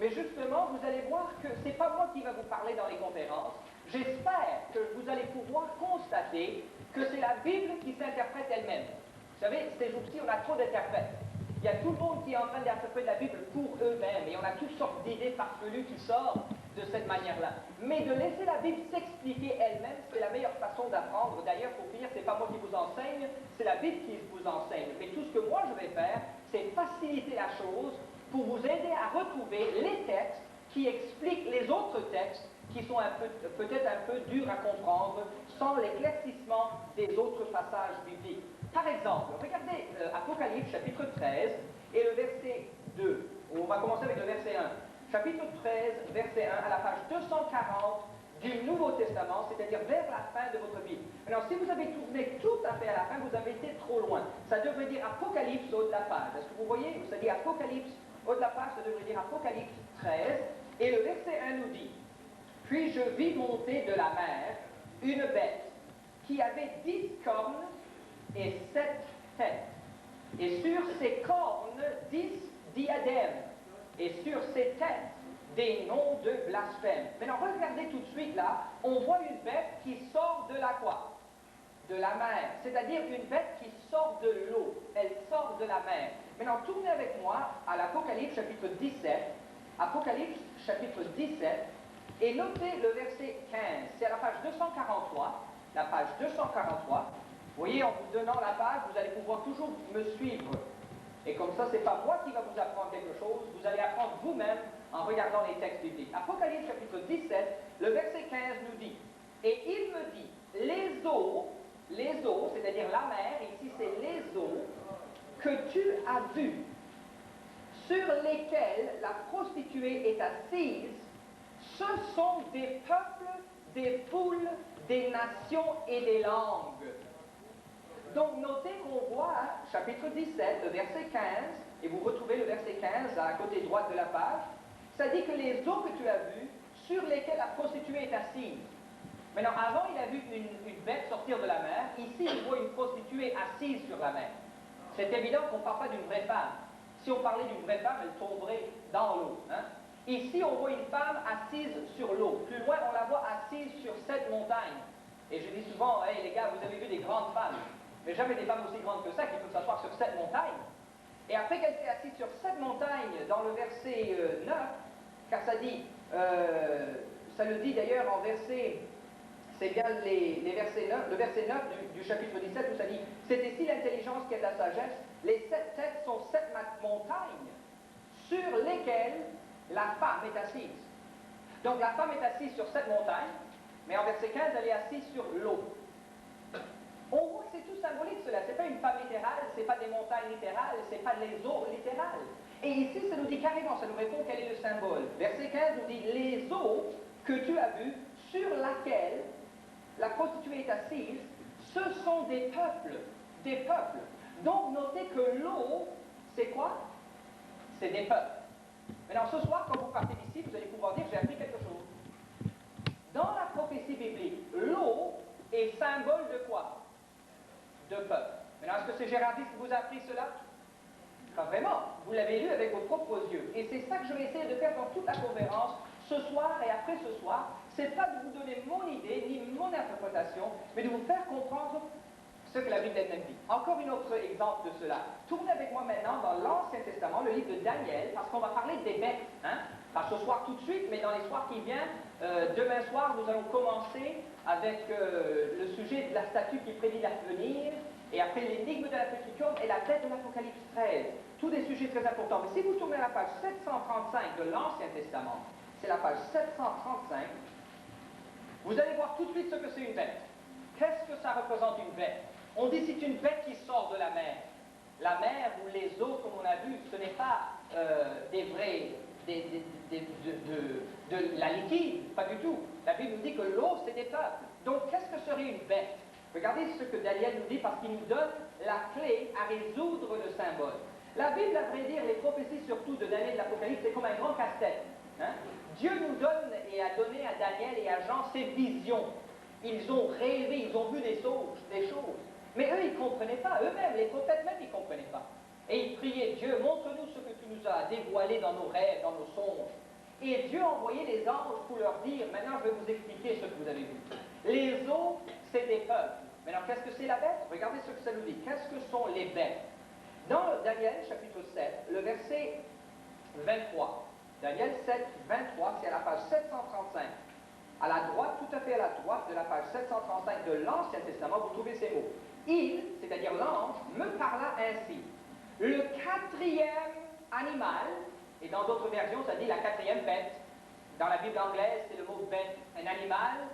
Mais justement, vous allez voir que ce n'est pas moi qui va vous parler dans les conférences. J'espère que vous allez pouvoir constater que c'est la Bible qui s'interprète elle-même. Vous savez, ces jours-ci, on a trop d'interprètes. Il y a tout le monde qui est en train d'interpréter la Bible pour eux-mêmes, et on a toutes sortes d'idées farfelues qui sortent de cette manière-là. Mais de laisser la Bible s'expliquer elle-même, c'est la meilleure façon d'apprendre. D'ailleurs, pour finir, ce n'est pas moi qui vous enseigne, c'est la Bible qui vous enseigne. Mais tout ce que moi je vais faire, c'est faciliter la chose pour vous aider à retrouver les textes qui expliquent les autres textes qui sont peut-être un peu durs à comprendre sans l'éclaircissement des autres passages bibliques. Par exemple, regardez Apocalypse chapitre 13 et le verset 2. On va commencer avec le verset 1. Chapitre 13, verset 1, à la page 240 du Nouveau Testament, c'est-à-dire vers la fin de votre Bible. Alors, si vous avez tourné tout à fait à la fin, vous avez été trop loin. Ça devrait dire Apocalypse au haut de la page. Est-ce que vous voyez? Ça dit Apocalypse au haut de la page, ça devrait dire Apocalypse 13. Et le verset 1 nous dit: Puis je vis monter de la mer une bête qui avait 10 cornes et 7 têtes, et sur ses cornes 10 diadèmes, et sur ses têtes des noms de blasphème. Maintenant, regardez tout de suite là, on voit une bête qui sort de la quoi? De la mer, c'est-à-dire une bête qui sort de l'eau, elle sort de la mer. Maintenant, tournez avec moi à l'Apocalypse chapitre 17, Apocalypse chapitre 17, et notez le verset 15, c'est à la page 243, la page 243. Vous voyez, en vous donnant la page, vous allez pouvoir toujours me suivre. Et comme ça, ce n'est pas moi qui va vous apprendre quelque chose, vous allez apprendre vous-même en regardant les textes bibliques. Apocalypse chapitre 17, le verset 15 nous dit: Et il me dit, les eaux, c'est-à-dire la mer, ici c'est les eaux, que tu as vues, sur lesquelles la prostituée est assise, ce sont des peuples, des foules, des nations et des langues. Donc, notez qu'on voit, chapitre 17, le verset 15, et vous retrouvez le verset 15 à côté droite de la page, ça dit que les eaux que tu as vues, sur lesquelles la prostituée est assise. Maintenant, avant, il a vu une bête sortir de la mer. Ici, il voit une prostituée assise sur la mer. C'est évident qu'on ne parle pas d'une vraie femme. Si on parlait d'une vraie femme, elle tomberait dans l'eau. Hein? Ici, on voit une femme assise sur l'eau. Plus loin, on la voit assise sur 7 montagnes. Et je dis souvent, hey, les gars, vous avez vu des grandes femmes, mais jamais des femmes aussi grandes que ça qui peuvent s'asseoir sur 7 montagnes. Et après qu'elle s'est assise sur 7 montagnes, dans le verset 9, car ça dit, ça le dit d'ailleurs en verset, c'est bien les versets 9, le verset 9 du chapitre 17 où ça dit: C'est ici l'intelligence qui est la sagesse, les 7 têtes sont 7 montagnes sur lesquelles la femme est assise. Donc la femme est assise sur 7 montagnes, mais en verset 15, elle est assise sur l'eau. On voit que c'est tout symbolique cela, c'est pas une femme littérale, c'est pas des montagnes littérales, c'est pas les eaux littérales. Et ici, ça nous dit carrément, ça nous répond quel est le symbole. Verset 15 nous dit: Les eaux que tu as vues, sur laquelle la prostituée est assise, ce sont des peuples, des peuples. Donc notez que l'eau, c'est quoi? C'est des peuples. Maintenant, ce soir, quand vous partez d'ici, vous allez pouvoir dire: j'ai appris quelque chose. Dans la prophétie biblique, l'eau est symbole de quoi? De peuple. Maintenant, est-ce que c'est Gérardis qui vous a appris cela? Pas vraiment. Vous l'avez lu avec vos propres yeux. Et c'est ça que je vais essayer de faire dans toute la conférence, ce soir et après ce soir. C'est pas de vous donner mon idée, ni mon interprétation, mais de vous faire comprendre ce que la Bible elle-même dit. Encore un autre exemple de cela. Tournez avec moi maintenant dans l'Ancien Testament, le livre de Daniel, parce qu'on va parler des bêtes. Hein? Pas ce soir tout de suite, mais dans les soirs qui viennent, demain soir, nous allons commencer avec le sujet de la statue qui prédit l'avenir, et après l'énigme de la petite corne et la bête de l'Apocalypse 13. Tous des sujets très importants. Mais si vous tournez à la page 735 de l'Ancien Testament, c'est la page 735, vous allez voir tout de suite ce que c'est une bête. Qu'est-ce que ça représente une bête? On dit c'est une bête qui sort de la mer. La mer ou les eaux, comme on a vu, ce n'est pas des vrais, de la liquide, pas du tout. La Bible nous dit que l'eau, c'est des peuples. Donc, qu'est-ce que serait une bête? Regardez ce que Daniel nous dit, parce qu'il nous donne la clé à résoudre le symbole. La Bible, à vrai dire, les prophéties surtout de Daniel et de l'Apocalypse, c'est comme un grand casse-tête. Hein? Dieu nous donne et a donné à Daniel et à Jean ces visions. Ils ont rêvé, ils ont vu des choses. Mais eux, ils ne comprenaient pas. Eux-mêmes, les prophètes même, ils ne comprenaient pas. Et ils priaient: Dieu, montre-nous ce que tu nous as dévoilé dans nos rêves, dans nos songes. Et Dieu a envoyé les anges pour leur dire, maintenant je vais vous expliquer ce que vous avez vu. Les eaux, c'est des peuples. Maintenant, qu'est-ce que c'est la bête? Regardez ce que ça nous dit. Qu'est-ce que sont les bêtes? Dans Daniel chapitre 7, le verset 23. Daniel 7, 23, c'est à la page 735. À la droite, tout à fait à la droite de la page 735 de l'Ancien Testament, vous trouvez ces mots. Il, c'est-à-dire l'ange, me parla ainsi. Le quatrième animal, et dans d'autres versions, ça dit la quatrième bête. Dans la Bible anglaise, c'est le mot bête. Un animal,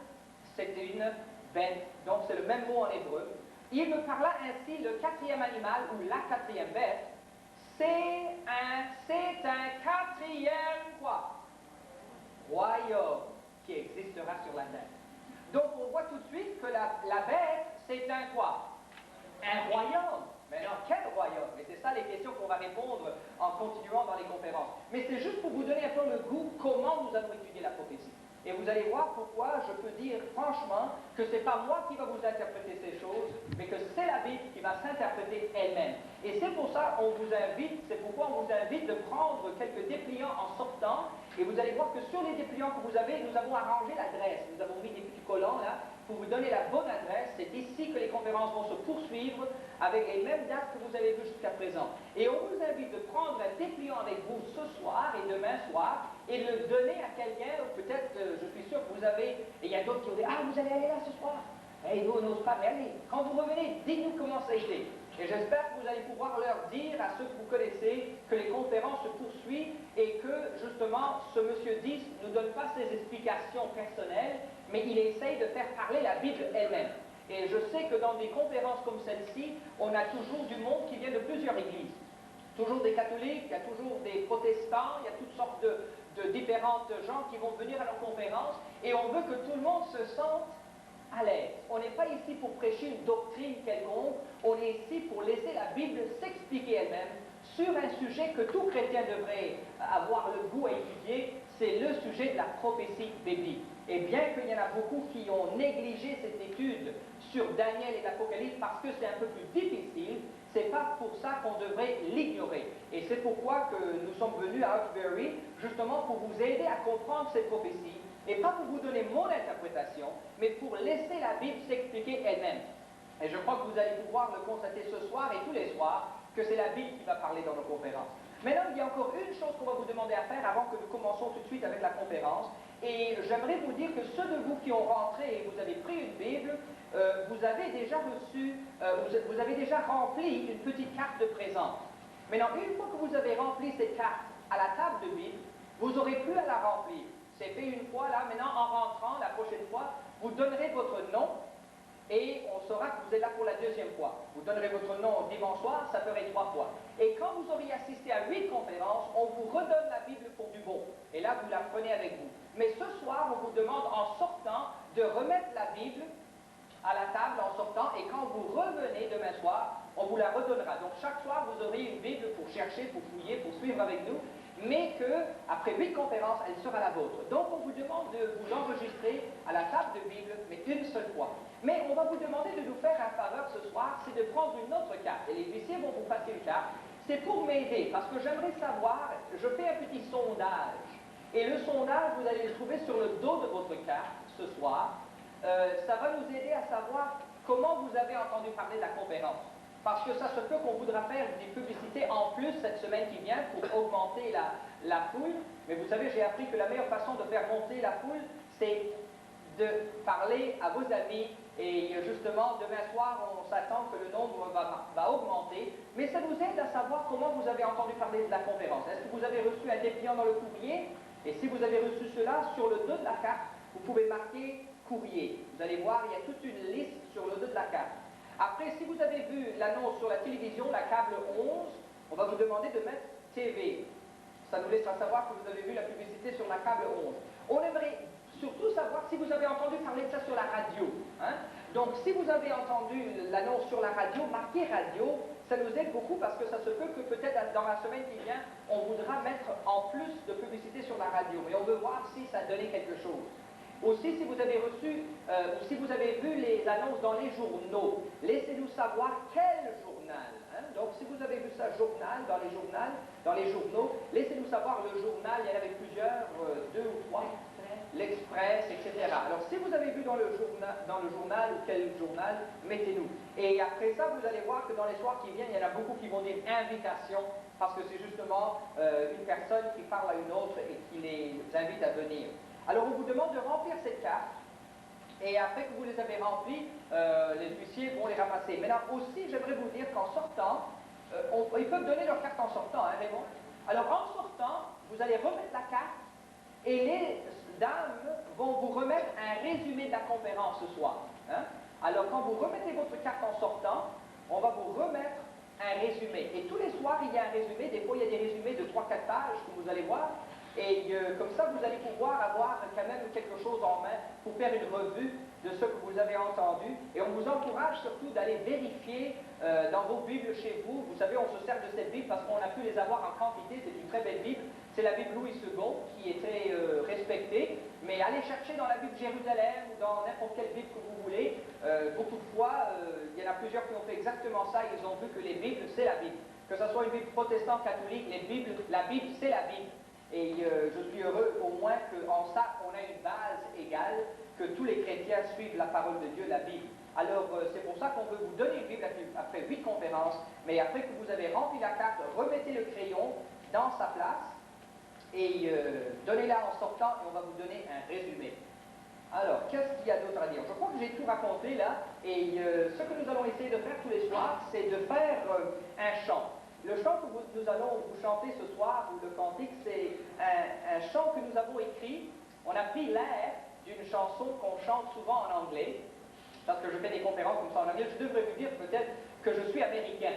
c'est une bête. Donc, c'est le même mot en hébreu. Il me parla ainsi, le quatrième animal, ou la quatrième bête, c'est un quatrième quoi? Royaume qui existera sur la terre. Donc, on voit tout de suite que la bête, c'est un quoi? Un royaume. Mais dans quel royaume? Et c'est ça les questions qu'on va répondre en continuant dans les conférences. Mais c'est juste pour vous donner un peu le goût comment nous allons étudier la prophétie. Et vous allez voir pourquoi je peux dire franchement que ce n'est pas moi qui va vous interpréter ces choses, mais que c'est la Bible qui va s'interpréter elle-même. Et c'est pour ça qu'on vous invite, c'est pourquoi on vous invite de prendre quelques dépliants en sortant, et vous allez voir que sur les dépliants que vous avez, nous avons arrangé l'adresse. Nous avons mis des petits collants là, pour vous donner la bonne adresse. C'est ici que les conférences vont se poursuivre avec les mêmes dates que vous avez vues jusqu'à présent. Et on vous invite de prendre un dépliant avec vous ce soir et demain soir et de le donner à quelqu'un, peut-être, je suis sûr que vous avez, et il y a d'autres qui ont dit, ah, vous allez aller là ce soir. Et nous, on n'ose pas, mais allez, quand vous revenez, dites-nous comment ça a été. Et j'espère que vous allez pouvoir leur dire à ceux que vous connaissez que les conférences se poursuivent et que, justement, ce monsieur 10 ne nous donne pas ses explications personnelles, mais il essaye de faire parler la Bible elle-même. Et je sais que dans des conférences comme celle-ci, on a toujours du monde qui vient de plusieurs églises. Toujours des catholiques, il y a toujours des protestants, il y a toutes sortes de différentes gens qui vont venir à nos conférences, et on veut que tout le monde se sente à l'aise. On n'est pas ici pour prêcher une doctrine quelconque, on est ici pour laisser la Bible s'expliquer elle-même sur un sujet que tout chrétien devrait avoir le goût à étudier, c'est le sujet de la prophétie biblique. Et bien qu'il y en a beaucoup qui ont négligé cette étude sur Daniel et l'Apocalypse parce que c'est un peu plus difficile, c'est pas pour ça qu'on devrait l'ignorer. Et c'est pourquoi que nous sommes venus à Hawkesbury, justement pour vous aider à comprendre ces prophéties, et pas pour vous donner mon interprétation, mais pour laisser la Bible s'expliquer elle-même. Et je crois que vous allez pouvoir le constater ce soir et tous les soirs, que c'est la Bible qui va parler dans nos conférences. Maintenant, il y a encore une chose qu'on va vous demander à faire avant que nous commençons tout de suite avec la conférence. Et j'aimerais vous dire que ceux de vous qui ont rentré et vous avez pris une Bible, vous avez déjà reçu, vous avez déjà rempli une petite carte de présence. Maintenant, une fois que vous avez rempli cette carte à la table de Bible, vous n'aurez plus à la remplir. C'est fait une fois, là, maintenant, en rentrant, la prochaine fois, vous donnerez votre nom, et on saura que vous êtes là pour la deuxième fois. Vous donnerez votre nom dimanche soir, ça ferait 3 fois. Et quand vous auriez assisté à 8 conférences, on vous redonne la Bible pour du bon. Et là, vous la prenez avec vous. Mais ce soir, on vous demande en sortant de remettre la Bible à la table en sortant, et quand vous revenez demain soir, on vous la redonnera. Donc chaque soir, vous aurez une Bible pour chercher, pour fouiller, pour suivre avec nous, mais qu'après 8 conférences, elle sera la vôtre. Donc on vous demande de vous enregistrer à la table de Bible, mais une seule fois. Mais on va vous demander de nous faire un faveur ce soir, c'est de prendre une autre carte. Et les huissiers vont vous passer une carte. C'est pour m'aider, parce que j'aimerais savoir, je fais un petit sondage. Et le sondage, vous allez le trouver sur le dos de votre carte ce soir. Ça va nous aider à savoir comment vous avez entendu parler de la conférence. Parce que ça se peut qu'on voudra faire des publicités en plus cette semaine qui vient pour augmenter la foule. Mais vous savez, j'ai appris que la meilleure façon de faire monter la foule, c'est de parler à vos amis. Et justement, demain soir, on s'attend que le nombre va augmenter. Mais ça nous aide à savoir comment vous avez entendu parler de la conférence. Est-ce que vous avez reçu un dépliant dans le courrier? Et si vous avez reçu cela, sur le dos de la carte, vous pouvez marquer courrier. Vous allez voir, il y a toute une liste sur le dos de la carte. Après, si vous avez vu l'annonce sur la télévision, la câble 11, on va vous demander de mettre TV. Ça nous laissera savoir que vous avez vu la publicité sur la câble 11. On aimerait surtout savoir si vous avez entendu parler de ça sur la radio. Hein? Donc, si vous avez entendu l'annonce sur la radio, marquez radio, ça nous aide beaucoup parce que ça se peut que peut-être dans la semaine qui vient, on voudra mettre en plus de publicité sur la radio. Et on veut voir si ça donnait quelque chose. Aussi, si vous avez reçu, ou si vous avez vu les annonces dans les journaux, laissez-nous savoir quel journal. Hein? Donc, si vous avez vu ça, journal, dans les journaux, laissez-nous savoir le journal. Il y en avait plusieurs, 2 ou 3, l'Express, etc. Alors, si vous avez vu dans le journal ou quel journal, mettez-nous. Et après ça, vous allez voir que dans les soirs qui viennent, il y en a beaucoup qui vont dire invitation, parce que c'est justement une personne qui parle à une autre et qui les invite à venir. Alors, on vous demande de remplir cette carte. Et après que vous les avez remplis, les huissiers vont les ramasser. Maintenant aussi, j'aimerais vous dire qu'en sortant, ils peuvent donner leur carte en sortant, hein, Raymond? Alors en sortant, vous allez remettre la carte et les dames vont vous remettre un résumé de la conférence ce soir. Hein? Alors quand vous remettez votre carte en sortant, on va vous remettre un résumé. Et tous les soirs, il y a un résumé. Des fois, il y a des résumés de 3-4 pages que vous allez voir. Et comme ça, vous allez pouvoir avoir quand même quelque chose en main pour faire une revue de ce que vous avez entendu. Et on vous encourage surtout d'aller vérifier dans vos Bibles chez vous. Vous savez, on se sert de cette Bible parce qu'on a pu les avoir en quantité. C'est une très belle Bible. C'est la Bible Louis II qui est très respectée. Mais allez chercher dans la Bible Jérusalem ou dans n'importe quelle Bible que vous voulez. Beaucoup de fois, il y en a plusieurs qui ont fait exactement ça. Ils ont vu que les Bibles, c'est la Bible. Que ce soit une Bible protestante, catholique, la Bible, c'est la Bible. Et je suis heureux au moins qu'en ça, on a une base égale, que tous les chrétiens suivent la parole de Dieu, la Bible. Alors, c'est pour ça qu'on veut vous donner une Bible après 8 conférences, mais après que vous avez rempli la carte, remettez le crayon dans sa place et donnez-la en sortant et on va vous donner un résumé. Alors, qu'est-ce qu'il y a d'autre à dire? Je crois que j'ai tout raconté là, et ce que nous allons essayer de faire tous les soirs, c'est de faire un chant. Le chant que nous allons vous chanter ce soir, ou le cantique, c'est un chant que nous avons écrit. On a pris l'air d'une chanson qu'on chante souvent en anglais, parce que je fais des conférences comme ça en anglais. Je devrais vous dire peut-être que je suis américain.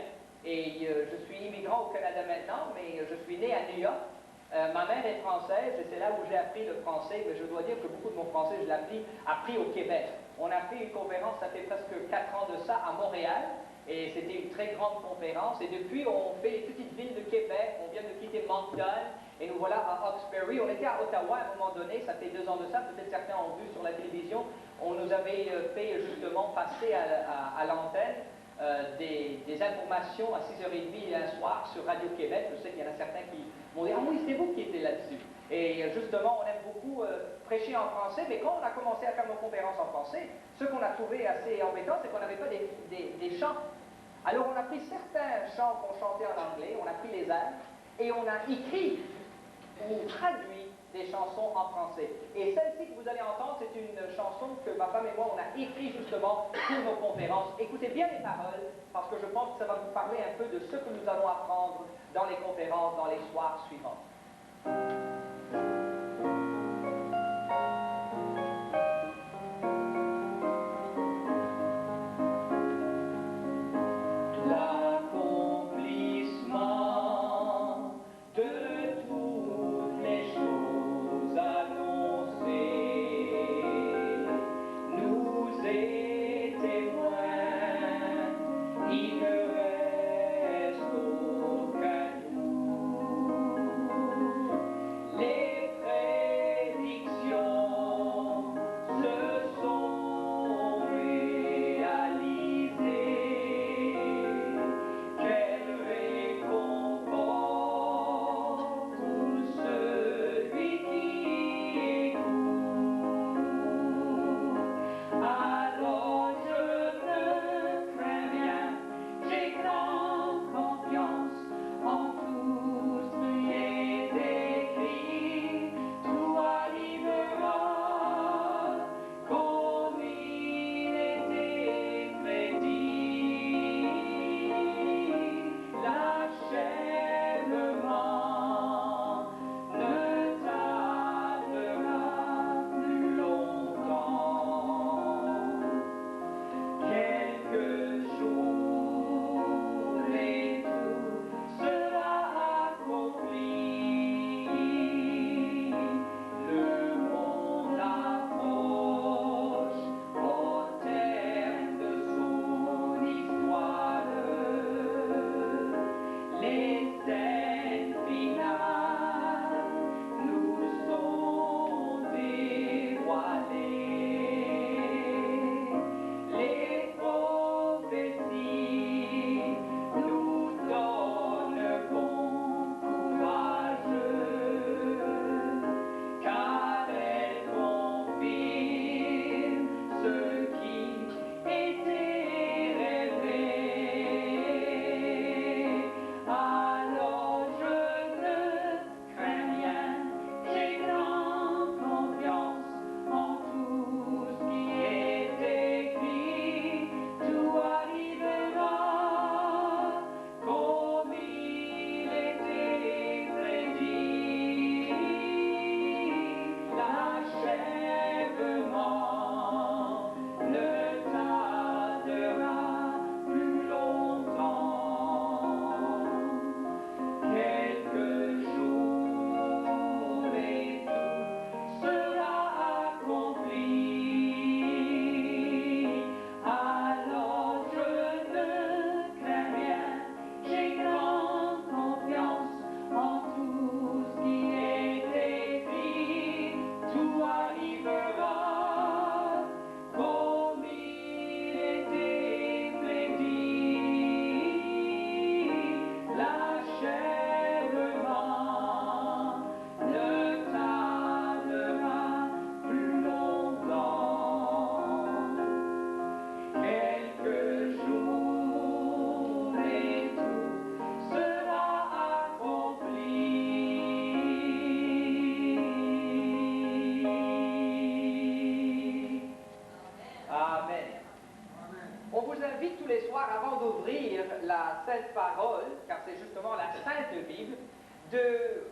Et je suis immigrant au Canada maintenant, mais je suis né à New York. Ma mère est française, et c'est là où j'ai appris le français, mais je dois dire que beaucoup de mon français, je l'ai appris au Québec. On a fait une conférence, ça fait presque 4 ans de ça, à Montréal. Et c'était une très grande conférence. Et depuis, on fait les petites villes de Québec. On vient de quitter Moncton. Et nous voilà à Hawkesbury. On était à Ottawa à un moment donné. Ça fait 2 ans de ça. Peut-être certains ont vu sur la télévision. On nous avait fait justement passer à l'antenne des informations à 6h30 un soir sur Radio-Québec. Je sais qu'il y en a certains qui m'ont dit « Ah oui, c'est vous qui étiez là-dessus ». Et justement, on aime beaucoup prêcher en français, mais quand on a commencé à faire nos conférences en français, ce qu'on a trouvé assez embêtant, c'est qu'on n'avait pas des chants. Alors on a pris certains chants qu'on chantait en anglais, on a pris les airs, et on a écrit ou traduit des chansons en français. Et celle-ci que vous allez entendre, c'est une chanson que ma femme et moi, on a écrite justement pour nos conférences. Écoutez bien les paroles, parce que je pense que ça va vous parler un peu de ce que nous allons apprendre dans les conférences, dans les soirs suivants. de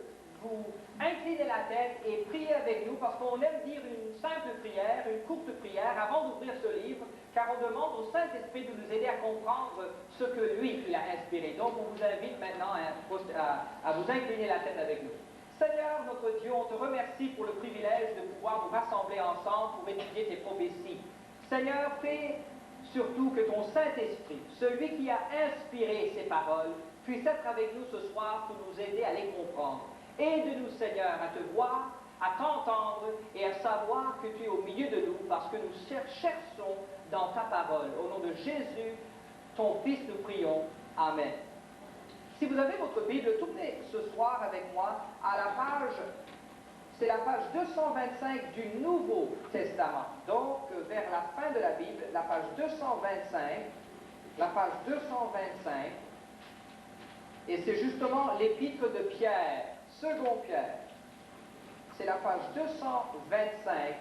vous incliner la tête et prier avec nous, parce qu'on aime dire une simple prière, une courte prière, avant d'ouvrir ce livre, car on demande au Saint-Esprit de nous aider à comprendre ce que lui, il a inspiré. Donc, on vous invite maintenant à vous incliner la tête avec nous. Seigneur, notre Dieu, on te remercie pour le privilège de pouvoir nous rassembler ensemble pour étudier tes prophéties. Seigneur, fais surtout que ton Saint-Esprit, celui qui a inspiré ces paroles, puisse être avec nous ce soir pour nous aider à les comprendre. Aide-nous, Seigneur, à te voir, à t'entendre et à savoir que tu es au milieu de nous parce que nous cherchons dans ta parole. Au nom de Jésus, ton Fils, nous prions. Amen. Si vous avez votre Bible, tournez ce soir avec moi à la page, c'est la page 225 du Nouveau Testament. Donc, vers la fin de la Bible, la page 225, et c'est justement l'épître de Pierre, second Pierre. C'est la page 225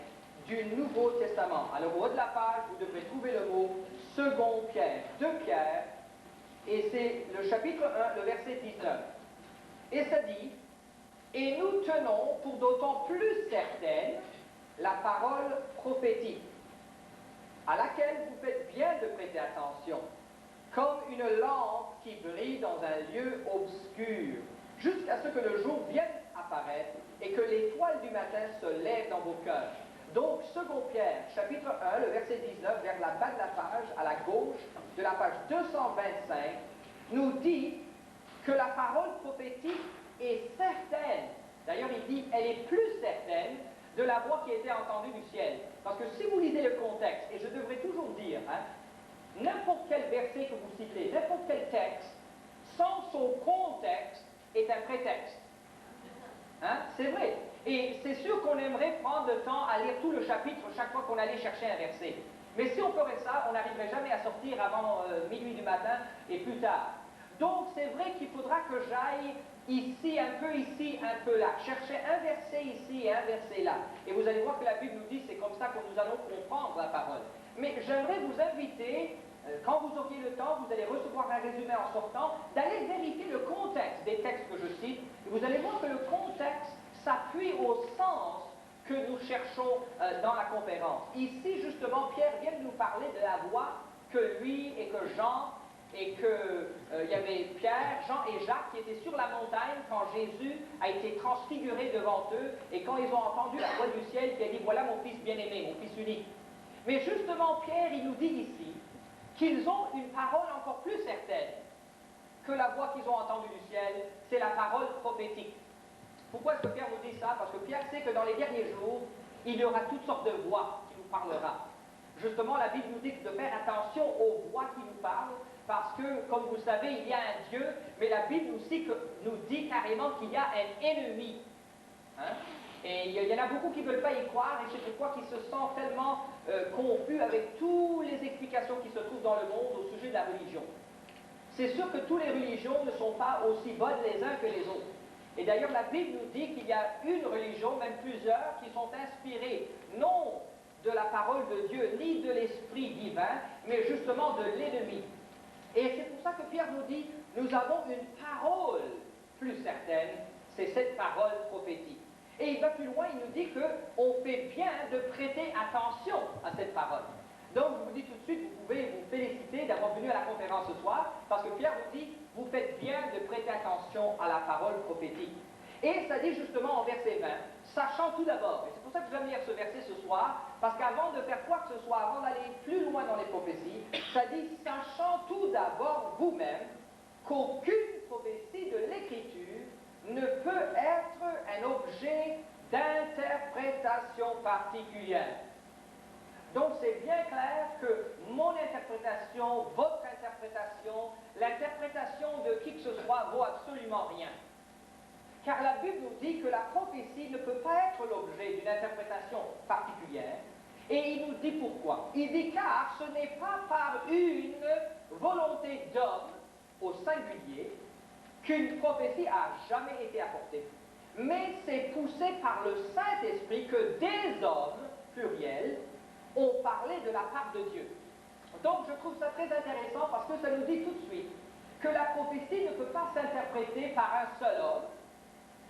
du Nouveau Testament. Alors, au haut de la page, vous devrez trouver le mot second Pierre, de Pierre, et c'est le chapitre 1, le verset 19. Et ça dit, « Et nous tenons pour d'autant plus certaine la parole prophétique, à laquelle vous faites bien de prêter attention, comme une lampe qui brille dans un lieu obscur, jusqu'à ce que le jour vienne apparaître et que l'étoile du matin se lève dans vos cœurs. » Donc, second Pierre, chapitre 1, le verset 19, vers la bas de la page, à la gauche de la page 225, nous dit que la parole prophétique est certaine. D'ailleurs, il dit, elle est plus certaine de la voix qui a été entendue du ciel. Parce que si vous lisez le contexte, et je devrais toujours dire, n'importe quel verset que vous citez, n'importe quel texte, sans son contexte, est un prétexte. C'est vrai. Et c'est sûr qu'on aimerait prendre le temps à lire tout le chapitre chaque fois qu'on allait chercher un verset. Mais si on ferait ça, on n'arriverait jamais à sortir avant minuit du matin et plus tard. Donc c'est vrai qu'il faudra que j'aille ici, un peu là, chercher un verset ici et un verset là. Et vous allez voir que la Bible nous dit c'est comme ça que nous allons comprendre la parole. Mais j'aimerais vous inviter, quand vous auriez le temps, vous allez recevoir un résumé en sortant, d'aller vérifier le contexte des textes que je cite. Et vous allez voir que le contexte s'appuie au sens que nous cherchons dans la conférence. Ici, justement, Pierre vient de nous parler de la voix que lui et que Jean, et qu'il y avait Pierre, Jean et Jacques qui étaient sur la montagne quand Jésus a été transfiguré devant eux, et quand ils ont entendu la voix du ciel qui a dit « Voilà mon Fils bien-aimé, mon Fils unique ». Mais justement, Pierre, il nous dit ici qu'ils ont une parole encore plus certaine que la voix qu'ils ont entendue du ciel, c'est la parole prophétique. Pourquoi est-ce que Pierre nous dit ça? Parce que Pierre sait que dans les derniers jours, il y aura toutes sortes de voix qui nous parlera. Justement, la Bible nous dit de faire attention aux voix qui nous parlent, parce que, comme vous le savez, il y a un Dieu, mais la Bible nous dit carrément qu'il y a un ennemi. Et il y en a beaucoup qui ne veulent pas y croire, et c'est pourquoi ils se sentent tellement confus avec toutes les explications qui se trouvent dans le monde au sujet de la religion. C'est sûr que toutes les religions ne sont pas aussi bonnes les uns que les autres. Et d'ailleurs, la Bible nous dit qu'il y a une religion, même plusieurs, qui sont inspirées non de la parole de Dieu, ni de l'Esprit divin, mais justement de l'ennemi. Et c'est pour ça que Pierre nous dit, nous avons une parole plus certaine, c'est cette parole prophétique. Et il va plus loin, il nous dit qu'on fait bien de prêter attention à cette parole. Donc, je vous dis tout de suite, vous pouvez vous féliciter d'avoir venu à la conférence ce soir, parce que Pierre vous dit, vous faites bien de prêter attention à la parole prophétique. Et ça dit justement en verset 20, sachant tout d'abord, et c'est pour ça que je vais lire ce verset ce soir, parce qu'avant de faire quoi que ce soit, avant d'aller plus loin dans les prophéties, ça dit, sachant tout d'abord vous-même qu'aucune prophétie de l'Écriture ne peut être un objet d'interprétation particulière. Donc c'est bien clair que mon interprétation, votre interprétation, l'interprétation de qui que ce soit vaut absolument rien. Car la Bible nous dit que la prophétie ne peut pas être l'objet d'une interprétation particulière. Et il nous dit pourquoi. Il dit car ce n'est pas par une volonté d'homme, au singulier, qu'une prophétie a jamais été apportée. Mais c'est poussé par le Saint-Esprit que des hommes, pluriels, ont parlé de la part de Dieu. Donc je trouve ça très intéressant parce que ça nous dit tout de suite que la prophétie ne peut pas s'interpréter par un seul homme,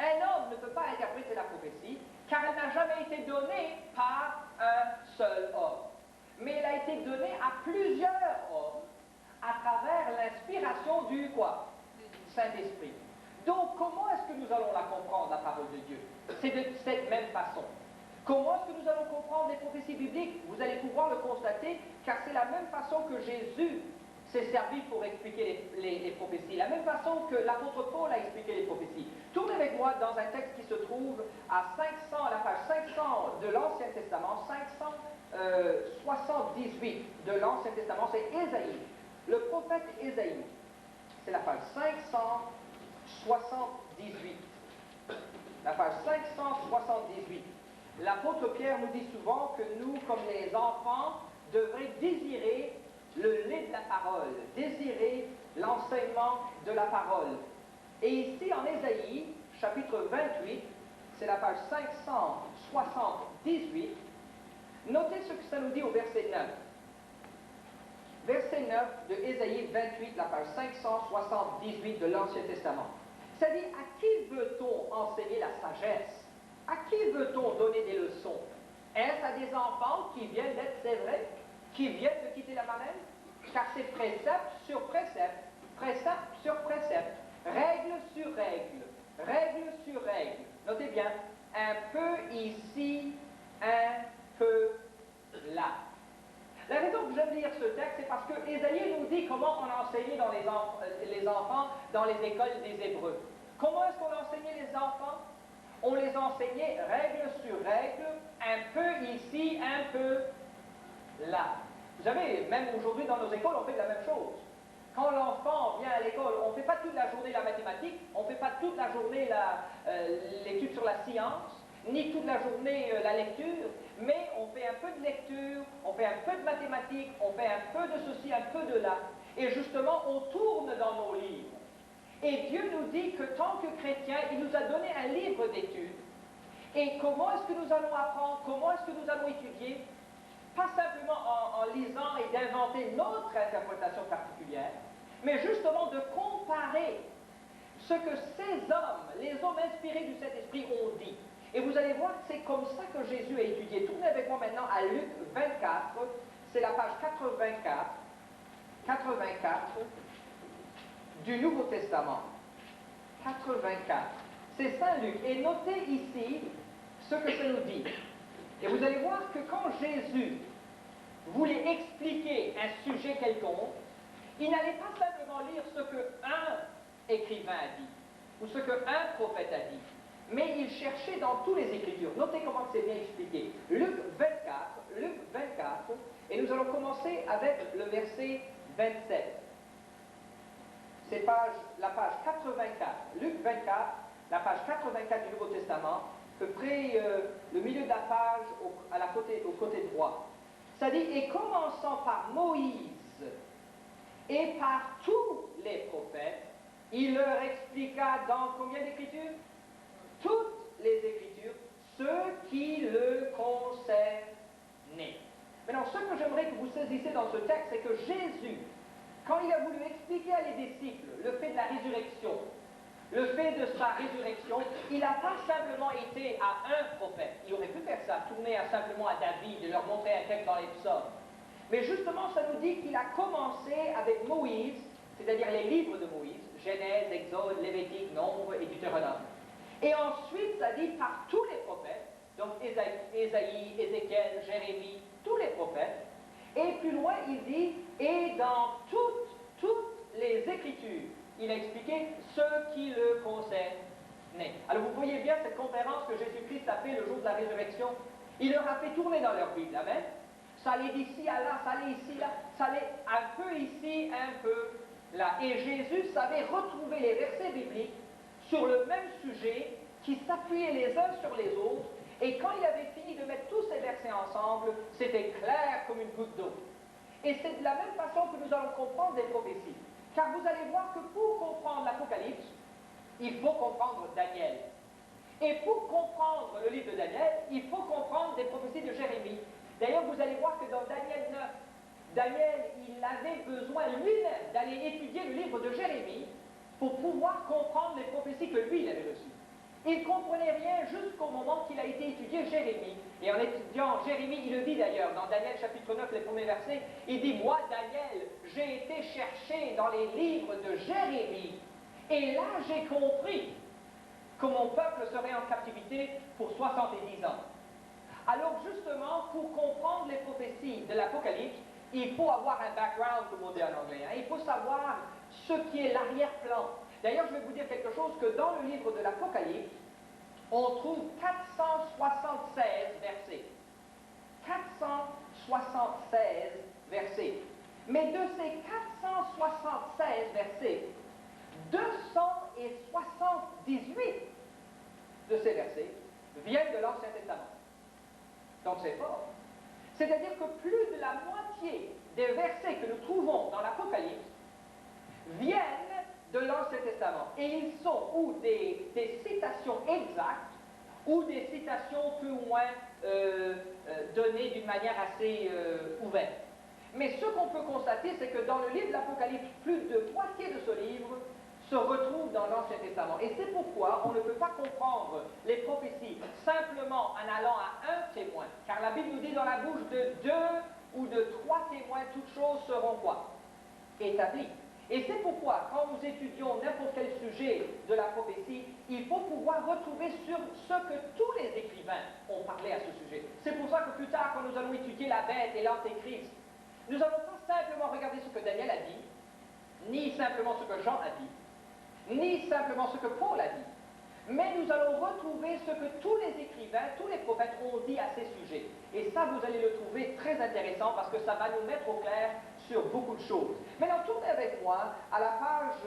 Un homme ne peut pas interpréter la prophétie, car elle n'a jamais été donnée par un seul homme. Mais elle a été donnée à plusieurs hommes à travers l'inspiration du quoi? Saint-Esprit. Donc, comment est-ce que nous allons la comprendre, la parole de Dieu? C'est de cette même façon. Comment est-ce que nous allons comprendre les prophéties bibliques? Vous allez pouvoir le constater, car c'est la même façon que Jésus s'est servi pour expliquer les prophéties, la même façon que l'apôtre Paul a expliqué les prophéties. Tournez avec moi dans un texte qui se trouve à 500, à la page 500 de l'Ancien Testament, 578 de l'Ancien Testament, c'est Ésaïe, le prophète Ésaïe. C'est la page 578. La page 578. L'apôtre Pierre nous dit souvent que nous, comme les enfants, devrions désirer le lait de la parole, désirer l'enseignement de la parole. Et ici, en Ésaïe, chapitre 28, c'est la page 578, notez ce que ça nous dit au verset 9. Verset 9 de Ésaïe 28, la page 578 de l'Ancien Testament. C'est-à-dire, à qui veut-on enseigner la sagesse? À qui veut-on donner des leçons? Est-ce à des enfants qui viennent d'être sévrés, qui viennent de quitter la mamelle? Car c'est précepte sur précepte, précepte sur précepte, règle sur règle, règle sur règle. Notez bien, un peu ici, un peu là. La raison que j'aime lire ce texte, c'est parce que Ésaïe nous dit comment on enseignait dans les enfants dans les écoles des Hébreux. Comment est-ce qu'on enseignait les enfants? On les enseignait règle sur règle, un peu ici, un peu là. Vous savez, même aujourd'hui dans nos écoles, on fait la même chose. Quand l'enfant vient à l'école, on ne fait pas toute la journée la mathématique, on ne fait pas toute la journée l'étude sur la science, ni toute la journée la lecture, mais on fait un peu de lecture, on fait un peu de mathématiques, on fait un peu de ceci, un peu de là. Et justement, on tourne dans nos livres. Et Dieu nous dit que tant que chrétiens, il nous a donné un livre d'études. Et comment est-ce que nous allons apprendre? Comment est-ce que nous allons étudier? Pas simplement en lisant et d'inventer notre interprétation particulière, mais justement de comparer ce que ces hommes, les hommes inspirés du Saint-Esprit, ont dit. Et vous allez voir que c'est comme ça que Jésus a étudié. Tournez avec moi maintenant à Luc 24, c'est la page 84 du Nouveau Testament. 84. C'est Saint Luc. Et notez ici ce que ça nous dit. Et vous allez voir que quand Jésus voulait expliquer un sujet quelconque, il n'allait pas simplement lire ce qu'un écrivain a dit, ou ce qu'un prophète a dit, mais il cherchait dans tous les Écritures. Notez comment c'est bien expliqué. Luc 24, et nous allons commencer avec le verset 27. C'est la page 84. Luc 24, la page 84 du Nouveau Testament, à peu près le milieu de la page au côté droit. Ça dit, et commençant par Moïse et par tous les prophètes, il leur expliqua dans combien d'Écritures? Toutes les Écritures, ce qui le concernait. Maintenant, ce que j'aimerais que vous saisissiez dans ce texte, c'est que Jésus, quand il a voulu expliquer à les disciples le fait de la résurrection, le fait de sa résurrection, il n'a pas simplement été à un prophète. Il aurait pu faire ça, tourner simplement à David et leur montrer un texte dans les psaumes. Mais justement, ça nous dit qu'il a commencé avec Moïse, c'est-à-dire les livres de Moïse, Genèse, Exode, Lévitique, Nombre et Deutéronome. Et ensuite, ça dit par tous les prophètes, donc Ésaïe, Ézéchiel, Jérémie, tous les prophètes. Et plus loin, il dit, et dans toutes les Écritures, il a expliqué ce qui le concernait. Alors vous voyez bien cette conférence que Jésus-Christ a fait le jour de la résurrection. Il leur a fait tourner dans leur Bible, amen. Ça allait d'ici à là, ça allait ici, là, ça allait un peu ici, un peu là. Et Jésus savait retrouver les versets bibliques sur le même sujet, qui s'appuyaient les uns sur les autres. Et quand il avait fini de mettre tous ces versets ensemble, c'était clair comme une goutte d'eau. Et c'est de la même façon que nous allons comprendre les prophéties. Car vous allez voir que pour comprendre l'Apocalypse, il faut comprendre Daniel. Et pour comprendre le livre de Daniel, il faut comprendre des prophéties de Jérémie. D'ailleurs, vous allez voir que dans Daniel 9, Daniel, il avait besoin lui-même d'aller étudier le livre de Jérémie pour pouvoir comprendre les prophéties que lui, il avait reçues. Il ne comprenait rien jusqu'au moment qu'il a été étudié Jérémie. Et en étudiant Jérémie, il le dit d'ailleurs dans Daniel chapitre 9, les premiers versets, il dit « Moi, Daniel, j'ai été cherché dans les livres de Jérémie, et là j'ai compris que mon peuple serait en captivité pour 70 ans. » Alors justement, pour comprendre les prophéties de l'Apocalypse, il faut avoir un background, comme on dit en anglais. Il faut savoir ce qui est l'arrière-plan. D'ailleurs, je vais vous dire quelque chose, que dans le livre de l'Apocalypse, on trouve 476 versets. 476 versets. Mais de ces 476 versets, 278 de ces versets viennent de l'Ancien Testament. Donc c'est fort. C'est-à-dire que plus de la moitié des versets que nous trouvons dans l'Apocalypse viennent de l'Ancien Testament. Et ils sont ou des citations exactes, ou des citations plus ou moins données d'une manière assez ouverte. Mais ce qu'on peut constater, c'est que dans le livre de l'Apocalypse, plus de moitié de ce livre se retrouve dans l'Ancien Testament. Et c'est pourquoi on ne peut pas comprendre les prophéties simplement en allant à un témoin. Car la Bible nous dit dans la bouche de 2 ou de 3 témoins, toutes choses seront quoi? Établies. Et c'est pourquoi, quand nous étudions n'importe quel sujet de la prophétie, il faut pouvoir retrouver sur ce que tous les écrivains ont parlé à ce sujet. C'est pour ça que plus tard, quand nous allons étudier la bête et l'antéchrist, nous n'allons pas simplement regarder ce que Daniel a dit, ni simplement ce que Jean a dit, ni simplement ce que Paul a dit, mais nous allons retrouver ce que tous les écrivains, tous les prophètes ont dit à ces sujets. Et ça, vous allez le trouver très intéressant parce que ça va nous mettre au clair sur beaucoup de choses. Maintenant, tournez avec moi à la page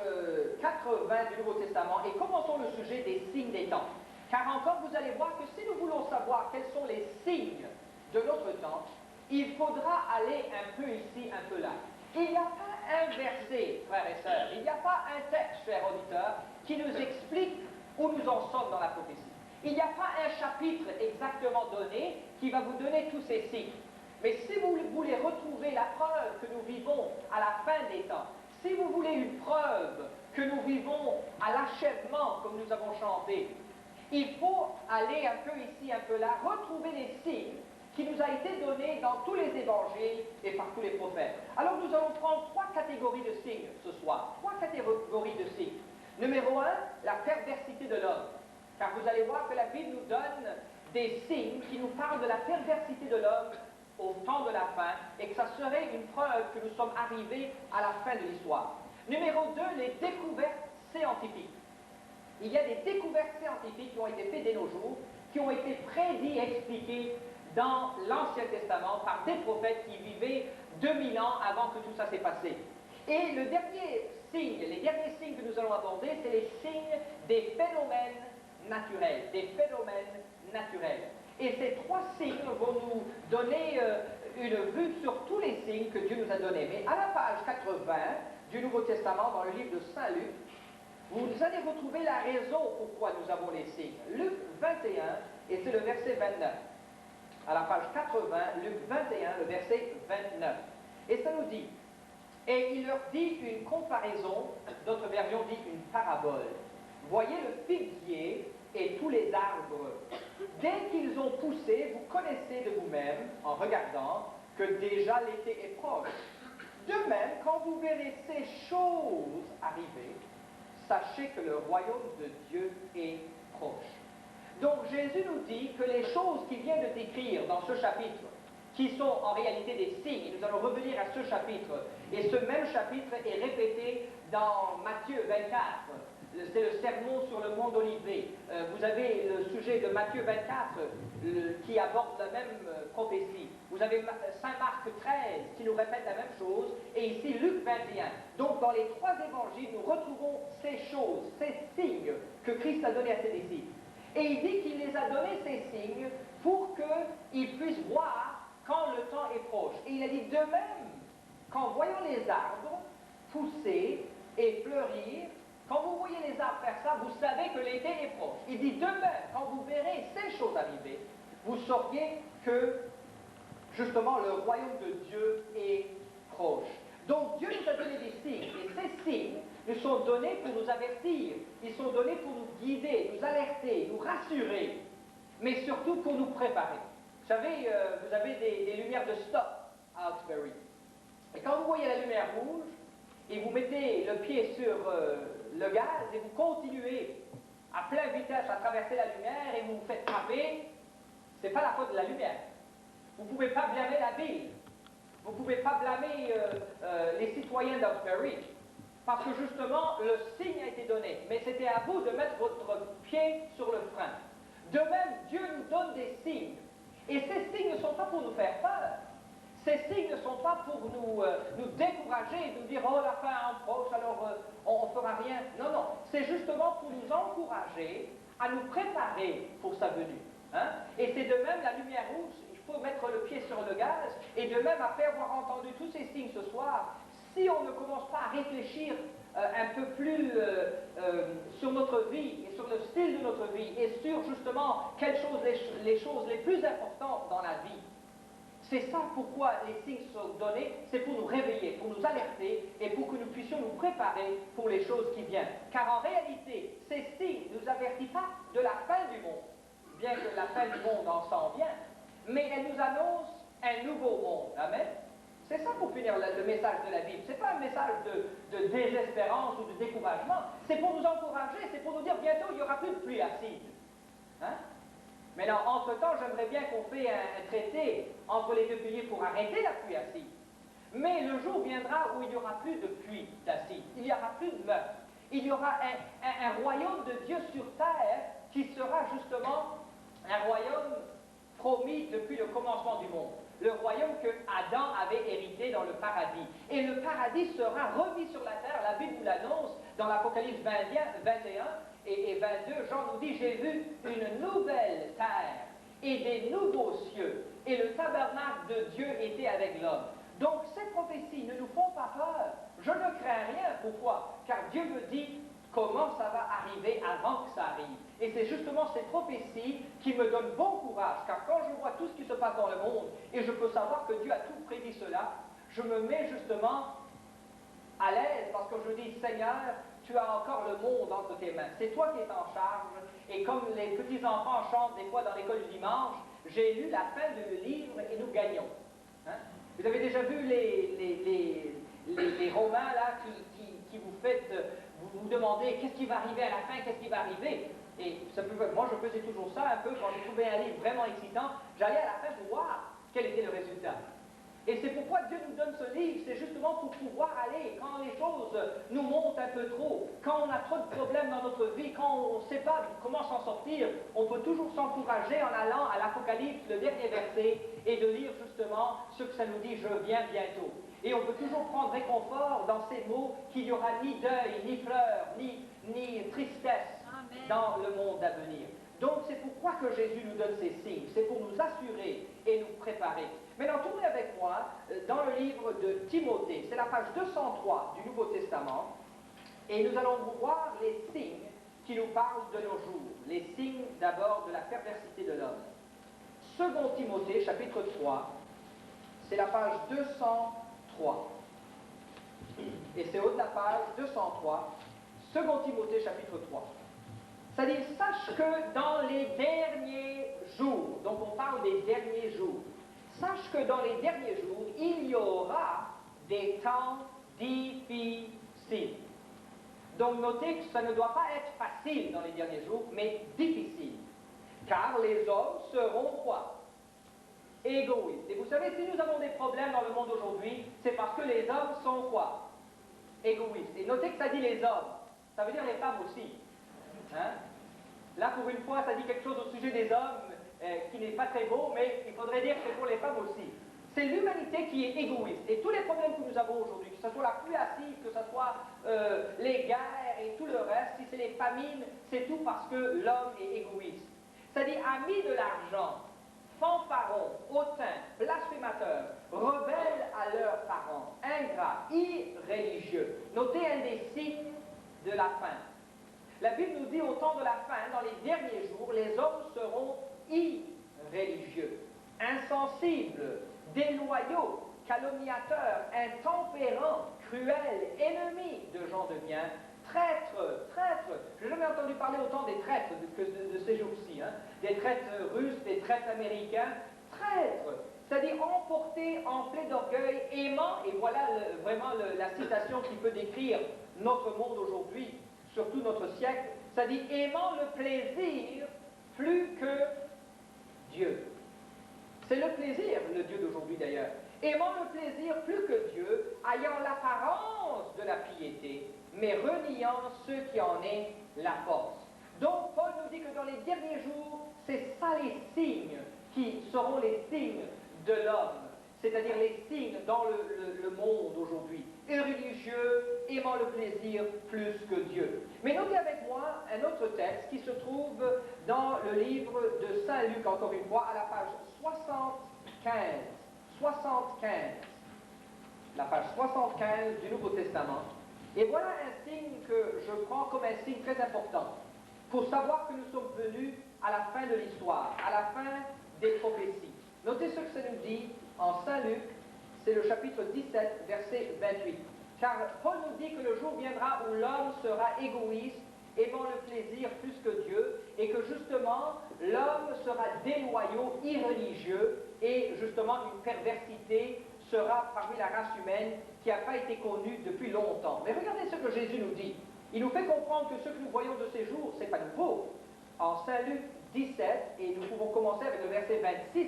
80 du Nouveau Testament et commençons le sujet des signes des temps. Car encore, vous allez voir que si nous voulons savoir quels sont les signes de notre temps, il faudra aller un peu ici, un peu là. Il n'y a pas un verset, frères et sœurs, il n'y a pas un texte, chers auditeurs, qui nous explique où nous en sommes dans la prophétie. Il n'y a pas un chapitre exactement donné qui va vous donner tous ces signes. Mais si vous voulez retrouver la preuve que nous vivons à la fin des temps, si vous voulez une preuve que nous vivons à l'achèvement, comme nous avons chanté, il faut aller un peu ici, un peu là, retrouver les signes qui nous a été donné dans tous les évangiles et par tous les prophètes. Alors nous allons prendre 3 catégories de signes ce soir. 3 catégories de signes. Numéro 1, la perversité de l'homme. Car vous allez voir que la Bible nous donne des signes qui nous parlent de la perversité de l'homme au temps de la fin et que ça serait une preuve que nous sommes arrivés à la fin de l'histoire. Numéro 2, les découvertes scientifiques. Il y a des découvertes scientifiques qui ont été faites dès nos jours, qui ont été prédits, expliqués dans l'Ancien Testament par des prophètes qui vivaient 2000 ans avant que tout ça s'est passé. Et le dernier signe, les derniers signes que nous allons aborder, c'est les signes des phénomènes naturels, Et ces 3 signes vont nous donner une vue sur tous les signes que Dieu nous a donnés. Mais à la page 80 du Nouveau Testament, dans le livre de Saint Luc, vous allez retrouver la raison pourquoi nous avons les signes. Luc 21, et c'est le verset 29. À la page 80, Luc 21, le verset 29. Et ça nous dit, et il leur dit une comparaison, d'autres versions disent une parabole. Voyez le figuier et tous les arbres. Dès qu'ils ont poussé, vous connaissez de vous-même, en regardant, que déjà l'été est proche. De même, quand vous verrez ces choses arriver, sachez que le royaume de Dieu est proche. Donc Jésus nous dit que les choses qu'il vient de décrire dans ce chapitre, qui sont en réalité des signes, et nous allons revenir à ce chapitre, et ce même chapitre est répété dans Matthieu 24, c'est le sermon sur le mont d'Olivet. Vous avez le sujet de Matthieu 24 qui aborde la même prophétie. Vous avez Saint Marc 13 qui nous répète la même chose, et ici Luc 21. Donc dans les 3 évangiles, nous retrouvons ces choses, ces signes que Christ a donnés à ses disciples. Et il dit qu'il les a donnés, ces signes, pour qu'ils puissent voir quand le temps est proche. Et il a dit de même, qu'en voyant les arbres pousser et fleurir, quand vous voyez les arbres faire ça, vous savez que l'été est proche. Il dit de même, quand vous verrez ces choses arriver, vous sauriez que, justement, le royaume de Dieu est proche. Donc Dieu nous a donné des signes, et ces signes nous sont donnés pour nous avertir, ils sont donnés pour nous guider, nous alerter, nous rassurer, mais surtout pour nous préparer. Vous savez, vous avez des lumières de stop à Hawkesbury. Et quand vous voyez la lumière rouge, et vous mettez le pied sur le gaz et vous continuez à pleine vitesse à traverser la lumière et vous vous faites frapper, ce n'est pas la faute de la lumière. Vous ne pouvez pas blâmer la ville. Vous ne pouvez pas blâmer les citoyens d'Hawkesbury. Parce que justement, le signe a été donné. Mais c'était à vous de mettre votre pied sur le frein. De même, Dieu nous donne des signes. Et ces signes ne sont pas pour nous faire peur. Ces signes ne sont pas pour nous décourager, nous dire « Oh, la fin approche, alors on ne fera rien ». Non, non. C'est justement pour nous encourager à nous préparer pour sa venue. Hein? Et c'est de même la lumière rouge. Il faut mettre le pied sur le gaz. Et de même, après avoir entendu tous ces signes ce soir, si on ne commence pas à réfléchir un peu plus sur notre vie et sur le style de notre vie et sur justement quelles choses les choses les plus importantes dans la vie, c'est ça pourquoi les signes sont donnés, c'est pour nous réveiller, pour nous alerter et pour que nous puissions nous préparer pour les choses qui viennent. Car en réalité, ces signes ne nous avertissent pas de la fin du monde, bien que la fin du monde en s'en vient, mais elles nous annoncent un nouveau monde. Amen. C'est ça pour finir le message de la Bible. Ce n'est pas un message de désespérance ou de découragement. C'est pour nous encourager, c'est pour nous dire bientôt il n'y aura plus de pluie acide. Hein? Mais là, entre-temps, j'aimerais bien qu'on fait un traité entre les deux piliers pour arrêter la pluie acide. Mais le jour viendra où il n'y aura plus de pluie d'acide. Il n'y aura plus de meurtre. Il y aura un royaume de Dieu sur terre qui sera justement un royaume promis depuis le commencement du monde. Le royaume que Adam avait hérité dans le paradis. Et le paradis sera remis sur la terre. La Bible nous l'annonce dans l'Apocalypse 21 et 22. Jean nous dit, j'ai vu une nouvelle terre et des nouveaux cieux. Et le tabernacle de Dieu était avec l'homme. Donc ces prophéties ne nous font pas peur. Je ne crains rien. Pourquoi? Car Dieu me dit comment ça va arriver avant que ça arrive. Et c'est justement ces prophéties qui me donnent bon courage, car quand je vois tout ce qui se passe dans le monde, et je peux savoir que Dieu a tout prédit cela, je me mets justement à l'aise, parce que je dis, Seigneur, tu as encore le monde entre tes mains. C'est toi qui es en charge, et comme les petits-enfants chantent des fois dans l'école du dimanche, j'ai lu la fin de le livre et nous gagnons. Hein? Vous avez déjà vu les Romains là qui vous faites, vous vous demandez qu'est-ce qui va arriver à la fin, qu'est-ce qui va arriver? Et moi je faisais toujours ça un peu quand je trouvais un livre vraiment excitant, j'allais à la fin pour voir quel était le résultat. Et c'est pourquoi Dieu nous donne ce livre, c'est justement pour pouvoir aller, quand les choses nous montent un peu trop, quand on a trop de problèmes dans notre vie, quand on ne sait pas comment s'en sortir, on peut toujours s'encourager en allant à l'Apocalypse, le dernier verset, et de lire justement ce que ça nous dit, je viens bientôt. Et on peut toujours prendre réconfort dans ces mots qu'il n'y aura ni deuil, ni pleurs, ni tristesse dans le monde à venir. Donc c'est pourquoi que Jésus nous donne ces signes, c'est pour nous assurer et nous préparer. Maintenant, tournez avec moi dans le livre de Timothée, c'est la page 203 du Nouveau Testament, et nous allons voir les signes qui nous parlent de nos jours, les signes d'abord de la perversité de l'homme. Second Timothée, chapitre 3, c'est la page 203. Et c'est haut de la page 203, Second Timothée, chapitre 3. Ça dit, sache que dans les derniers jours, donc on parle des derniers jours, sache que dans les derniers jours, il y aura des temps difficiles. Donc notez que ça ne doit pas être facile dans les derniers jours, mais difficile. Car les hommes seront quoi? Égoïstes. Et vous savez, si nous avons des problèmes dans le monde aujourd'hui, c'est parce que les hommes sont quoi? Égoïstes. Et notez que ça dit les hommes. Ça veut dire les femmes aussi. Hein? Là, pour une fois, ça dit quelque chose au sujet des hommes qui n'est pas très beau, mais il faudrait dire que c'est pour les femmes aussi. C'est l'humanité qui est égoïste. Et tous les problèmes que nous avons aujourd'hui, que ce soit la pluie acide, que ce soit les guerres et tout le reste, si c'est les famines, c'est tout parce que l'homme est égoïste. Ça dit amis de l'argent, fanfarons, hautains, blasphémateurs, rebelles à leurs parents, ingrats, irréligieux. Notez un des signes de la fin. La Bible nous dit au temps de la fin, dans les derniers jours, les hommes seront irréligieux, insensibles, déloyaux, calomniateur, intempérant, cruel, ennemi de gens de bien, traître, traître. Je n'ai jamais entendu parler autant des traîtres que de ces jours-ci, hein. Des traîtres russes, des traîtres américains, traître, c'est-à-dire emporté, enflé d'orgueil, aimant, et voilà vraiment la citation qui peut décrire notre monde aujourd'hui, surtout notre siècle, c'est-à-dire aimant le plaisir plus que Dieu. C'est le plaisir, le Dieu d'aujourd'hui d'ailleurs. Aimant le plaisir plus que Dieu, ayant l'apparence de la piété, mais reniant ceux qui en est la force. Donc Paul nous dit que dans les derniers jours, c'est ça les signes qui seront les signes de l'homme, c'est-à-dire les signes dans le monde aujourd'hui. Religieux, aimant le plaisir plus que Dieu. Mais notez avec moi un autre texte qui se trouve dans le livre de Saint Luc, encore une fois, à la page 75. 75. La page 75 du Nouveau Testament. Et voilà un signe que je prends comme un signe très important pour savoir que nous sommes venus à la fin de l'histoire, à la fin des prophéties. Notez ce que ça nous dit en Saint Luc, c'est le chapitre 17, verset 28. Car Paul nous dit que le jour viendra où l'homme sera égoïste, aimant le plaisir plus que Dieu, et que justement l'homme sera déloyau, irreligieux, et justement une perversité sera parmi la race humaine qui n'a pas été connue depuis longtemps. Mais regardez ce que Jésus nous dit. Il nous fait comprendre que ce que nous voyons de ces jours, ce n'est pas nouveau. En Saint Luc 17, et nous pouvons commencer avec le verset 26,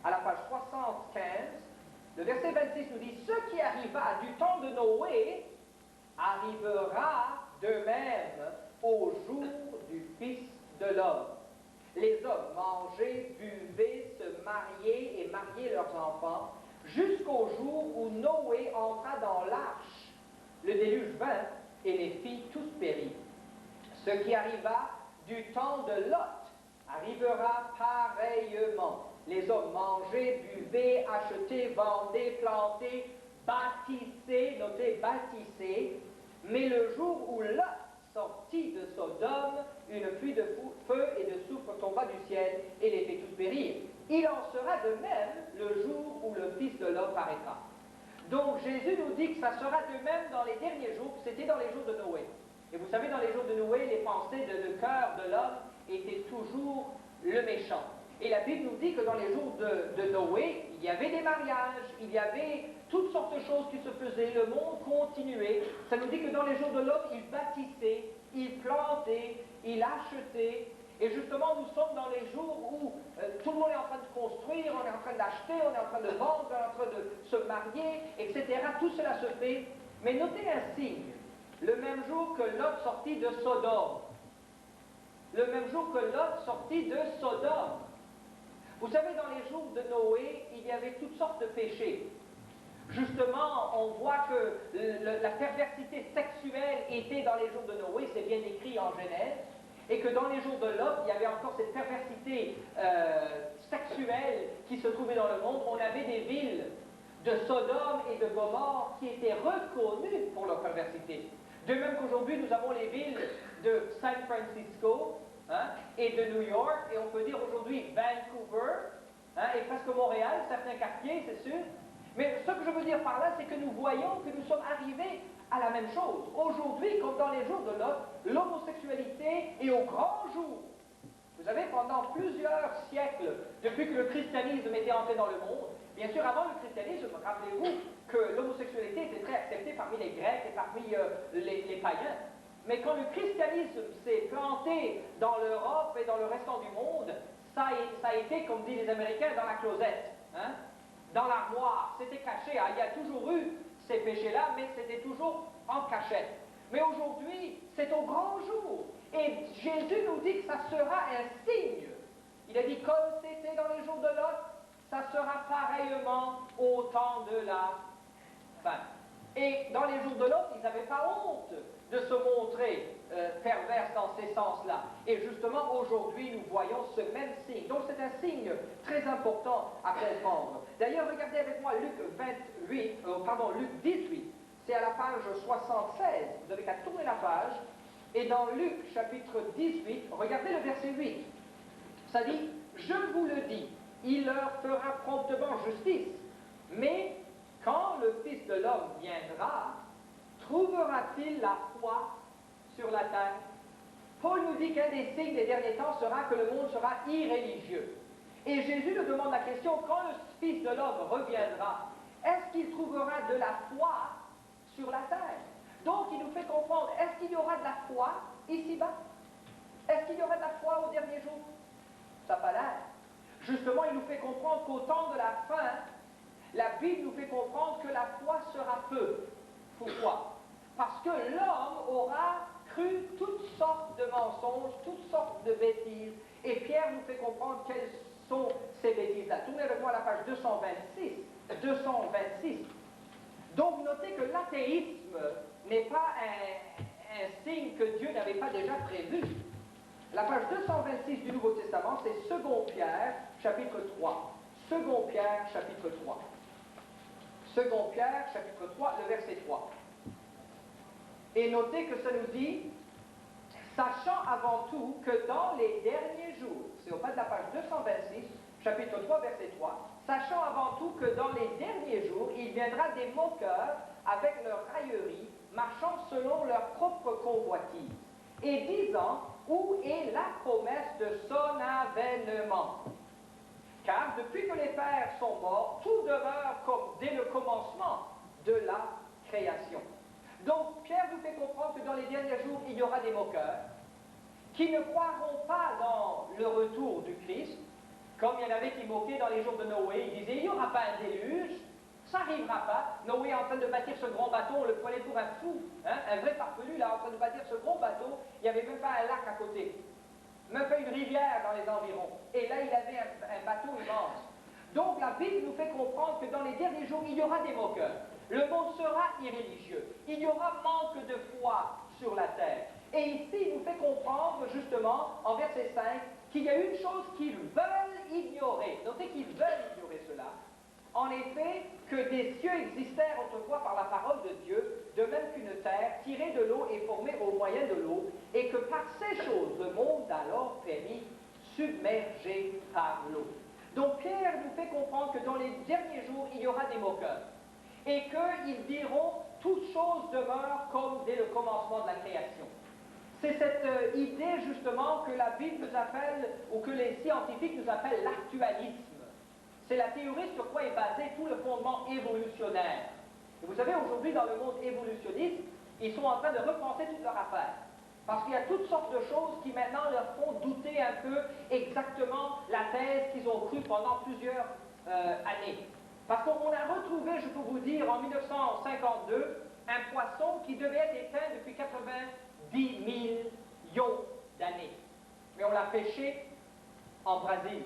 à la page 75, le verset 26 nous dit « Ce qui arriva du temps de Noé arrivera de même au jour du Fils de l'homme. Les hommes mangeaient, buvaient, se mariaient et mariaient leurs enfants, jusqu'au jour où Noé entra dans l'arche. Le déluge vint et les fit tous périr. Ce qui arriva du temps de Lot arrivera pareillement. Les hommes mangeaient, buvaient, achetaient, vendaient, plantaient, bâtissaient, notez bâtissaient, mais le jour où Lot sortit de Sodome, une pluie de feu et de soufre tomba du ciel et les fit tous périr. Il en sera de même le jour où le Fils de l'homme paraîtra. » Donc Jésus nous dit que ça sera de même dans les derniers jours, c'était dans les jours de Noé. Et vous savez, dans les jours de Noé, les pensées de cœur de l'homme étaient toujours le méchant. Et la Bible nous dit que dans les jours de Noé, il y avait des mariages, il y avait toutes sortes de choses qui se faisaient, le monde continuait. Ça nous dit que dans les jours de Lot, il bâtissait, il plantait, il achetait. Et justement, nous sommes dans les jours où tout le monde est en train de construire, on est en train d'acheter, on est en train de vendre, on est en train de se marier, etc. Tout cela se fait. Mais notez un signe. Le même jour que Lot sortit de Sodome. Le même jour que Lot sortit de Sodome. Vous savez, dans les jours de Noé, il y avait toutes sortes de péchés. Justement, on voit que la perversité sexuelle était dans les jours de Noé, c'est bien écrit en Genèse, et que dans les jours de Lot, il y avait encore cette perversité sexuelle qui se trouvait dans le monde. On avait des villes de Sodome et de Gomorrhe qui étaient reconnues pour leur perversité. De même qu'aujourd'hui, nous avons les villes de San Francisco, hein, et de New York, et on peut dire aujourd'hui Vancouver, hein, et presque Montréal, certains quartiers, c'est sûr. Mais ce que je veux dire par là, c'est que nous voyons que nous sommes arrivés à la même chose. Aujourd'hui, comme dans les jours de Lot, l'homosexualité est au grand jour. Vous savez, pendant plusieurs siècles, depuis que le christianisme était entré dans le monde, bien sûr, avant le christianisme, rappelez-vous que l'homosexualité était très acceptée parmi les Grecs et parmi les païens. Mais quand le christianisme s'est planté dans l'Europe et dans le restant du monde, ça a été, comme disent les Américains, dans la closette, hein, dans l'armoire, c'était caché. Hein. Il y a toujours eu ces péchés-là, mais c'était toujours en cachette. Mais aujourd'hui, c'est au grand jour. Et Jésus nous dit que ça sera un signe. Il a dit, comme c'était dans les jours de Lot, ça sera pareillement au temps de la fin. Et dans les jours de Lot, ils n'avaient pas honte de se montrer perverses dans ces sens-là. Et justement, aujourd'hui, nous voyons ce même signe. Donc, c'est un signe très important à comprendre. D'ailleurs, regardez avec moi Luc 18. C'est à la page 76. Vous n'avez qu'à tourner la page. Et dans Luc, chapitre 18, regardez le verset 8. Ça dit, « Je vous le dis, il leur fera promptement justice, mais quand le Fils de l'homme viendra, trouvera-t-il la foi sur la terre? Paul nous dit qu'un des signes des derniers temps sera que le monde sera irréligieux. Et Jésus nous demande la question, quand le Fils de l'homme reviendra, est-ce qu'il trouvera de la foi sur la terre? Donc il nous fait comprendre, est-ce qu'il y aura de la foi ici-bas? Est-ce qu'il y aura de la foi au dernier jour? Ça n'a pas l'air. Justement, il nous fait comprendre qu'au temps de la fin, la Bible nous fait comprendre que la foi sera peu. Pourquoi? Parce que l'homme aura cru toutes sortes de mensonges, toutes sortes de bêtises. Et Pierre nous fait comprendre quelles sont ces bêtises-là. Tournez avec moi à la page 226. 226. Donc, notez que l'athéisme n'est pas un signe que Dieu n'avait pas déjà prévu. La page 226 du Nouveau Testament, c'est 2 Pierre, chapitre 3. 2 Pierre, chapitre 3. 2 Pierre, chapitre 3, le verset 3. Et notez que ça nous dit, sachant avant tout que dans les derniers jours, c'est au bas de la page 226, chapitre 3, verset 3, sachant avant tout que dans les derniers jours, il viendra des moqueurs avec leur raillerie, marchant selon leur propre convoitise, et disant, où est la promesse de son avènement? Car depuis que les pères sont morts, tout demeure comme dès le commencement de la création. Donc, Pierre nous fait comprendre que dans les derniers jours, il y aura des moqueurs qui ne croiront pas dans le retour du Christ, comme il y en avait qui moquaient dans les jours de Noé. Ils disaient, il n'y aura pas un déluge, ça n'arrivera pas. Noé est en train de bâtir ce grand bateau, on le prenait pour un fou, hein? Un vrai farfelu, là, en train de bâtir ce gros bateau, il n'y avait même pas un lac à côté, même pas une rivière dans les environs. Et là, il avait un bateau immense. Donc, la Bible nous fait comprendre que dans les derniers jours, il y aura des moqueurs. Le monde sera irréligieux. Il y aura manque de foi sur la terre. Et ici, il nous fait comprendre, justement, en verset 5, qu'il y a une chose qu'ils veulent ignorer. Notez qu'ils veulent ignorer cela. En effet, que des cieux existèrent autrefois par la parole de Dieu, de même qu'une terre tirée de l'eau et formée au moyen de l'eau, et que par ces choses le monde alors périt, submergé par l'eau. Donc Pierre nous fait comprendre que dans les derniers jours, il y aura des moqueurs, et qu'ils diront « toutes choses demeurent comme dès le commencement de la création ». C'est cette idée justement que la Bible nous appelle, ou que les scientifiques nous appellent l'actualisme. C'est la théorie sur quoi est basé tout le fondement évolutionnaire. Et vous savez, aujourd'hui, dans le monde évolutionniste, ils sont en train de repenser toute leur affaire. Parce qu'il y a toutes sortes de choses qui maintenant leur font douter un peu exactement la thèse qu'ils ont crue pendant plusieurs années. Parce qu'on a retrouvé, je peux vous dire, en 1952, un poisson qui devait être éteint depuis 90 millions d'années. Mais on l'a pêché en Brésil.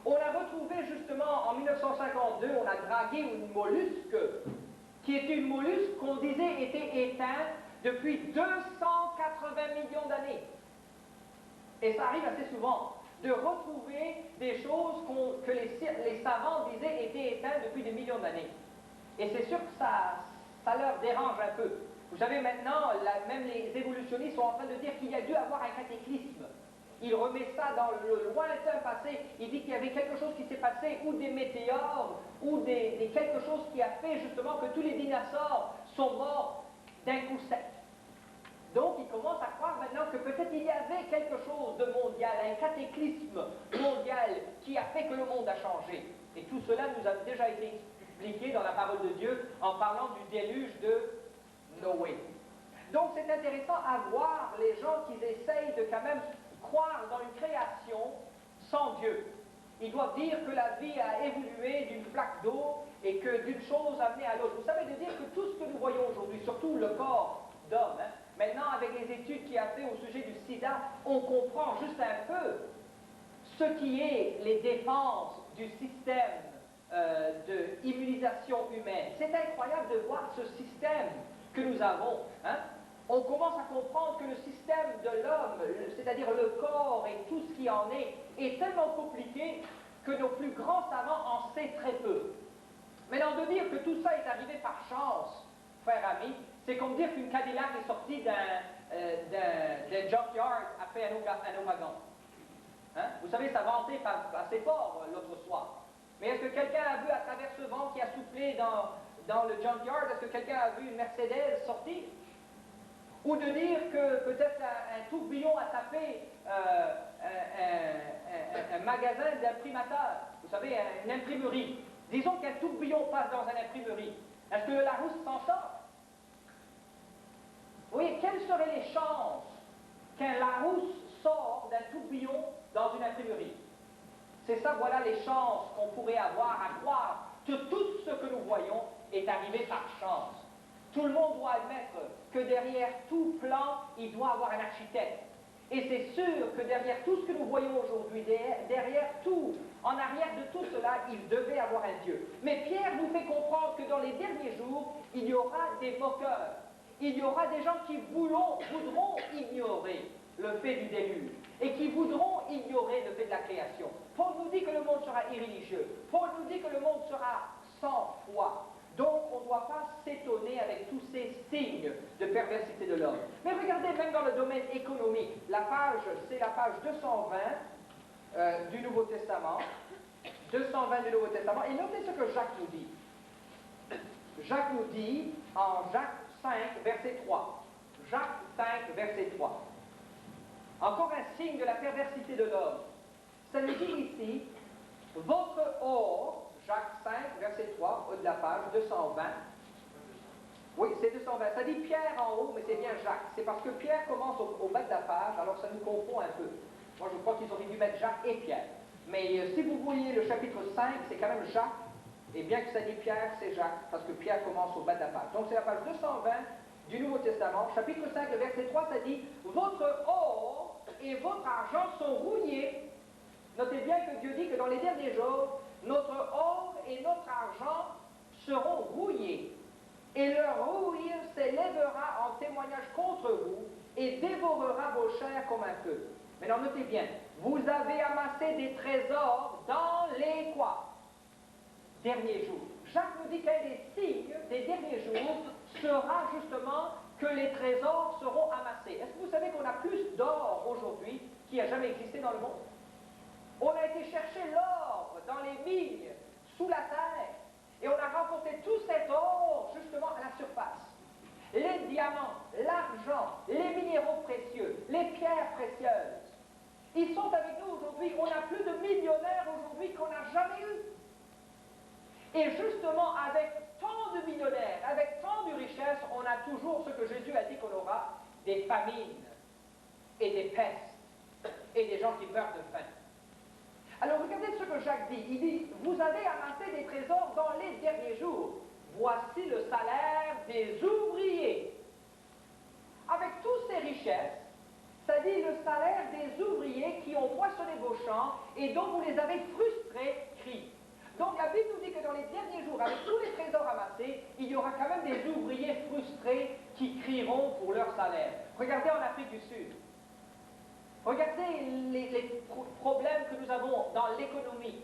On a retrouvé justement en 1952, on a dragué une mollusque, qui était une mollusque qu'on disait était éteinte depuis 280 millions d'années. Et ça arrive assez souvent de retrouver des choses que les savants disaient étaient éteintes depuis des millions d'années. Et c'est sûr que ça leur dérange un peu. Vous savez, maintenant, même les évolutionnistes sont en train de dire qu'il y a dû avoir un cataclysme. Il remet ça dans le lointain passé. Il dit qu'il y avait quelque chose qui s'est passé, ou des météores, ou quelque chose qui a fait justement que tous les dinosaures sont morts d'un coup sec. Donc, il commence à croire maintenant que peut-être il y avait quelque chose de mondial, un cataclysme mondial qui a fait que le monde a changé. Et tout cela nous a déjà été expliqué dans la parole de Dieu en parlant du déluge de Noé. Donc, c'est intéressant à voir les gens qui essayent de quand même croire dans une création sans Dieu. Ils doivent dire que la vie a évolué d'une flaque d'eau et que d'une chose a amené à l'autre. Vous savez, de dire que tout ce que nous voyons aujourd'hui, surtout le corps d'homme, maintenant avec les études qu'il y a fait au sujet du sida, on comprend juste un peu ce qui est les défenses du système d'immunisation humaine. C'est incroyable de voir ce système que nous avons. On commence à comprendre que le système de l'homme, c'est-à-dire le corps et tout ce qui en est tellement compliqué que nos plus grands savants en savent très peu. Maintenant, de dire que tout ça est arrivé par chance, frère ami, c'est comme dire qu'une Cadillac est sortie d'un junkyard après un ouragan. Vous savez, ça vantait assez fort l'autre soir. Mais est-ce que quelqu'un a vu à travers ce ce vent qui a soufflé dans le junkyard, est-ce que quelqu'un a vu une Mercedes sortir? Ou de dire que peut-être un tourbillon a tapé un magasin d'imprimateurs, vous savez, une imprimerie. Disons qu'un tourbillon passe dans une imprimerie. Est-ce que le Larousse s'en sort? Vous voyez, quelles seraient les chances qu'un Larousse sorte d'un tourbillon dans une imprimerie? C'est ça, voilà les chances qu'on pourrait avoir à croire que tout ce que nous voyons est arrivé par chance. Tout le monde doit admettre que derrière tout plan, il doit avoir un architecte. Et c'est sûr que derrière tout ce que nous voyons aujourd'hui, derrière tout, en arrière de tout cela, il devait avoir un Dieu. Mais Pierre nous fait comprendre que dans les derniers jours, il y aura des moqueurs. Il y aura des gens qui voudront ignorer le fait du déluge et qui voudront ignorer le fait de la création. Paul nous dit que le monde sera irréligieux. Paul nous dit que le monde sera sans foi. Donc, on ne doit pas s'étonner avec tous ces signes de perversité de l'homme. Mais regardez, même dans le domaine économique, c'est la page 220 du Nouveau Testament. 220 du Nouveau Testament. Et notez ce que Jacques nous dit. Jacques nous dit en Jacques 5, verset 3. Jacques 5, verset 3. Encore un signe de la perversité de l'homme. Ça nous dit ici, votre or, Jacques 5, verset 3, haut de la page, 220. Oui, c'est 220. Ça dit Pierre en haut, mais c'est bien Jacques. C'est parce que Pierre commence au bas de la page, alors ça nous confond un peu. Moi, je crois qu'ils auraient dû mettre Jacques et Pierre. Mais si vous voyez le chapitre 5, c'est quand même Jacques. Et bien que ça dit Pierre, c'est Jacques, parce que Pierre commence au bas de la page. Donc c'est la page 220 du Nouveau Testament, chapitre 5, le verset 3, ça dit « Votre or et votre argent sont rouillés. » Notez bien que Dieu dit que dans les derniers jours, notre or et notre argent seront rouillés, et leur rouille s'élèvera en témoignage contre vous, et dévorera vos chairs comme un feu. Maintenant, notez bien, vous avez amassé des trésors dans les quoi? Derniers jours. Jacques nous dit qu'un des signes des derniers jours sera justement que les trésors seront amassés. Est-ce que vous savez qu'on a plus d'or aujourd'hui qu'il n'y a jamais existé dans le monde? On a été chercher l'or dans les mines, sous la terre, et on a rapporté tout cet or justement à la surface. Les diamants, l'argent, les minéraux précieux, les pierres précieuses, ils sont avec nous aujourd'hui. On a plus de millionnaires aujourd'hui qu'on n'a jamais eu. Et justement, avec tant de millionnaires, avec tant de richesses, on a toujours ce que Jésus a dit qu'on aura, des famines et des pestes et des gens qui meurent de faim. Alors regardez ce que Jacques dit. Il dit, vous avez amassé des trésors dans les derniers jours. Voici le salaire des ouvriers. Avec toutes ces richesses, ça dit le salaire des ouvriers qui ont moissonné vos champs et dont vous les avez frustrés, crient. Donc la Bible nous dit que dans les derniers jours, avec tous les trésors amassés, il y aura quand même des ouvriers frustrés qui crieront pour leur salaire. Regardez en Afrique du Sud. Regardez les problèmes que nous avons dans l'économie,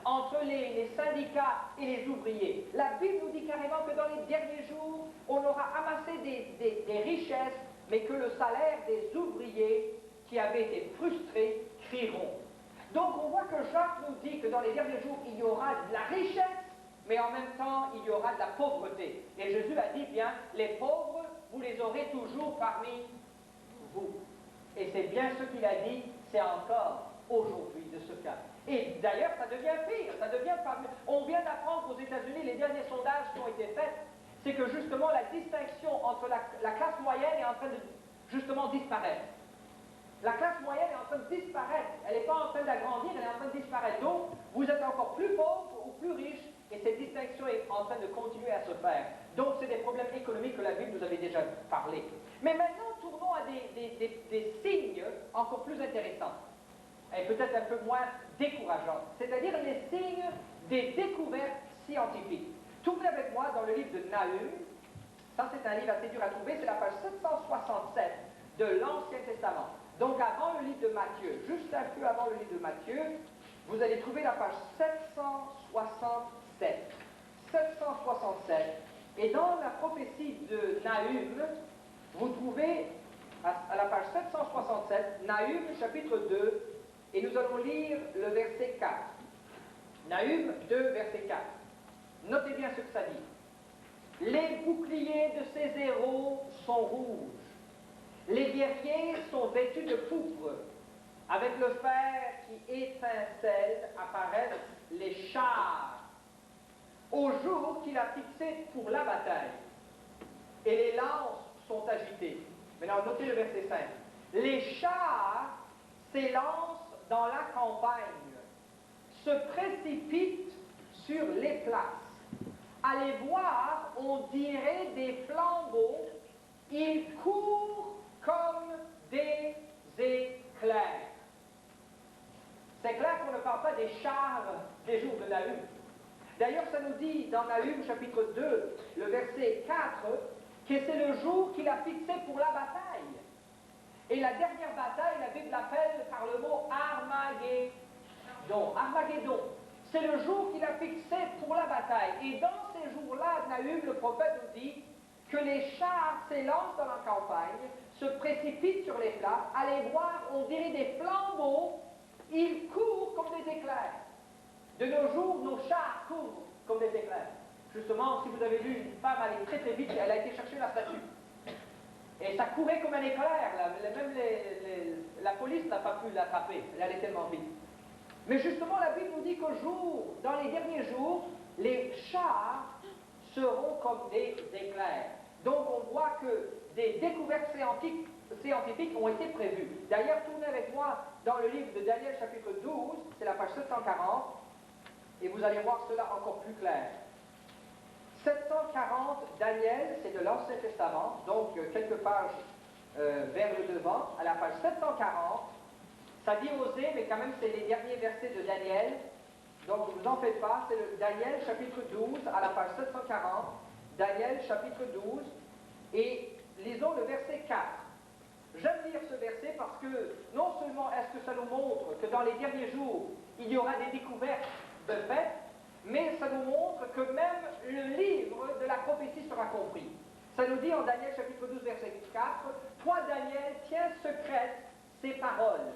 entre les syndicats et les ouvriers. La Bible nous dit carrément que dans les derniers jours, on aura amassé des richesses, mais que le salaire des ouvriers qui avaient été frustrés crieront. Donc on voit que Jacques nous dit que dans les derniers jours, il y aura de la richesse, mais en même temps, il y aura de la pauvreté. Et Jésus a dit, bien, les pauvres, vous les aurez toujours parmi vous. Et c'est bien ce qu'il a dit, c'est encore aujourd'hui de ce cas. Et d'ailleurs, ça devient pire, ça devient pas mieux. On vient d'apprendre aux États-Unis, les derniers sondages qui ont été faits, c'est que justement la distinction entre la classe moyenne est en train de justement disparaître. La classe moyenne est en train de disparaître. Elle n'est pas en train d'agrandir, elle est en train de disparaître. Donc, vous êtes encore plus pauvre ou plus riche, et cette distinction est en train de continuer à se faire. Donc, c'est des problèmes économiques que la Bible nous avait déjà parlé. Mais maintenant, tournons à des signes encore plus intéressants, et peut-être un peu moins décourageants, c'est-à-dire les signes des découvertes scientifiques. Tournez avec moi dans le livre de Nahum. Ça, c'est un livre assez dur à trouver, c'est la page 767 de l'Ancien Testament. Donc avant le livre de Matthieu, juste un peu avant le livre de Matthieu, vous allez trouver la page 767. 767. Et dans la prophétie de Nahum, vous trouvez à la page 767, Nahum chapitre 2, et nous allons lire le verset 4. Nahum 2, verset 4. Notez bien ce que ça dit. Les boucliers de ces héros sont rouges. Les guerriers sont vêtus de pourpre. Avec le fer qui étincelle apparaissent les chars. Au jour qu'il a fixé pour la bataille. Et les lances sont agitées. Maintenant, notez le verset 5. Les chars s'élancent dans la campagne, se précipitent sur les places. À les voir, on dirait des flambeaux, ils courent comme des éclairs. C'est clair qu'on ne parle pas des chars des jours de Nahum. D'ailleurs, ça nous dit dans Nahum chapitre 2, le verset 4, que c'est le jour qu'il a fixé pour la bataille. Et la dernière bataille, la Bible l'appelle par le mot Armageddon. Armageddon. C'est le jour qu'il a fixé pour la bataille. Et dans ces jours-là, Nahum, le prophète, nous dit que les chars s'élancent dans la campagne, se précipitent sur les places. Allez voir, on dirait des flambeaux, ils courent comme des éclairs. De nos jours, nos chars courent comme des éclairs. Justement, si vous avez vu une femme aller très très vite, elle a été chercher la statue. Et ça courait comme un éclair, là. Même la police n'a pas pu l'attraper, elle allait tellement vite. Mais justement, la Bible nous dit qu'au jour, dans les derniers jours, les chars seront comme des éclairs. Donc on voit que des découvertes scientifiques ont été prévues. D'ailleurs, tournez avec moi dans le livre de Daniel chapitre 12, c'est la page 740, et vous allez voir cela encore plus clair. 740, Daniel, c'est de l'Ancien Testament, donc quelques pages vers le devant, à la page 740. Ça dit Osée, mais quand même c'est les derniers versets de Daniel, donc ne vous en faites pas, c'est le Daniel chapitre 12, à la page 740, Daniel chapitre 12, et lisons le verset 4. J'aime lire ce verset parce que non seulement est-ce que ça nous montre que dans les derniers jours, il y aura des découvertes de faits, mais ça nous montre que même le livre de la prophétie sera compris. Ça nous dit en Daniel chapitre 12, verset 4, « Toi, Daniel, tiens secrètes ces paroles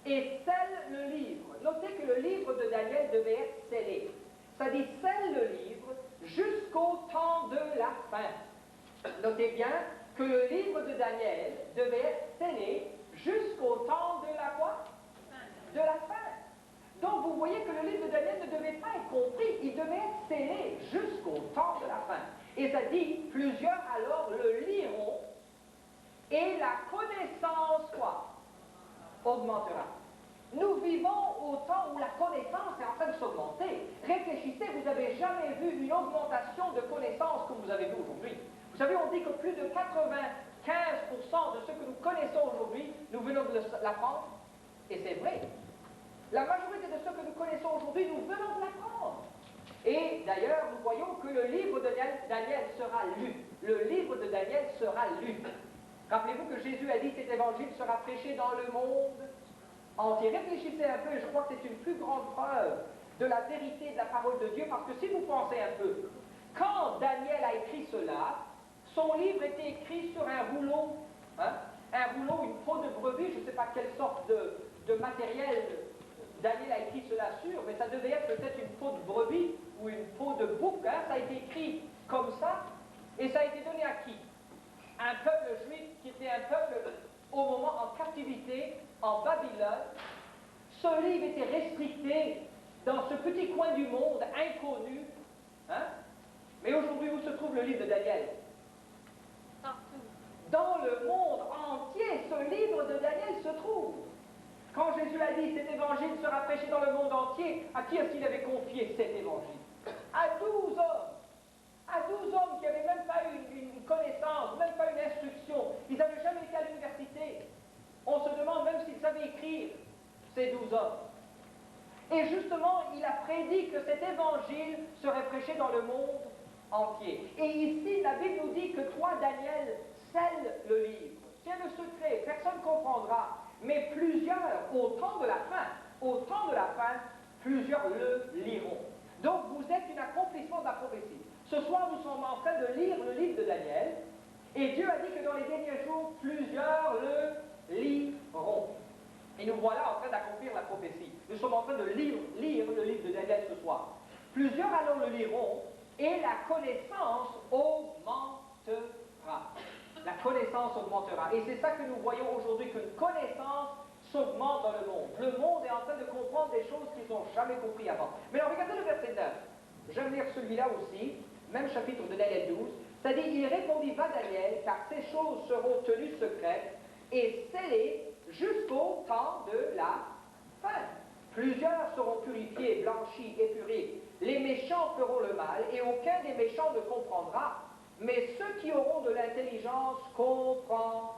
et scelle le livre. » Notez que le livre de Daniel devait être scellé. Ça dit « scelle le livre jusqu'au temps de la fin. » Notez bien que le livre de Daniel devait être scellé jusqu'au temps de la quoi? De la fin. Donc vous voyez que le livre de Daniel ne devait pas être compris, il devait être scellé jusqu'au temps de la fin. Et ça dit, plusieurs alors le liront, et la connaissance quoi? Augmentera. Nous vivons au temps où la connaissance est en train de s'augmenter. Réfléchissez, vous n'avez jamais vu une augmentation de connaissance comme vous avez vu aujourd'hui. Vous savez, on dit que plus de 95% de ce que nous connaissons aujourd'hui, nous venons de l'apprendre, et c'est vrai. La majorité de ce que nous connaissons aujourd'hui, nous venons de l'apprendre. Et d'ailleurs, nous voyons que le livre de Daniel sera lu. Le livre de Daniel sera lu. Rappelez-vous que Jésus a dit que cet évangile sera prêché dans le monde entier. Réfléchissez un peu, et je crois que c'est une plus grande preuve de la vérité de la parole de Dieu, parce que si vous pensez un peu, quand Daniel a écrit cela, son livre était écrit sur un rouleau, un rouleau, une peau de brebis, je ne sais pas quelle sorte de matériel Daniel a écrit cela sur, mais ça devait être peut-être une peau de brebis ou une peau de bouc, ça a été écrit comme ça, et ça a été donné à qui? Un peuple juif qui était un peuple au moment en captivité en Babylone. Ce livre était restricté dans ce petit coin du monde inconnu, mais aujourd'hui où se trouve le livre de Daniel? Dans le monde entier, ce livre de Daniel se trouve. Quand Jésus a dit cet évangile sera prêché dans le monde entier, à qui est-ce qu'il avait confié cet évangile? À 12 hommes. À 12 hommes qui n'avaient même pas eu une connaissance, même pas une instruction. Ils n'avaient jamais été à l'université. On se demande même s'ils savaient écrire, ces 12 hommes. Et justement, il a prédit que cet évangile serait prêché dans le monde entier. Et ici, la Bible nous dit que toi, Daniel, scelle le livre. Tiens le secret, personne ne comprendra. Mais plusieurs, au temps de la fin, plusieurs le liront. Donc vous êtes un accomplissement de la prophétie. Ce soir, nous sommes en train de lire le livre de Daniel, et Dieu a dit que dans les derniers jours, plusieurs le liront. Et nous voilà en train d'accomplir la prophétie. Nous sommes en train de lire le livre de Daniel ce soir. Plusieurs alors le liront, et la connaissance augmentera. La connaissance augmentera. Et c'est ça que nous voyons aujourd'hui, qu'une connaissance s'augmente dans le monde. Le monde est en train de comprendre des choses qu'ils n'ont jamais compris avant. Mais alors, regardez le verset 9. Je vais lire celui-là aussi, même chapitre de Daniel 12. C'est-à-dire, il répondit, va Daniel, car ces choses seront tenues secrètes et scellées jusqu'au temps de la fin. Plusieurs seront purifiés, blanchis, épurés. Les méchants feront le mal, et aucun des méchants ne comprendra. Mais ceux qui auront de l'intelligence comprendront.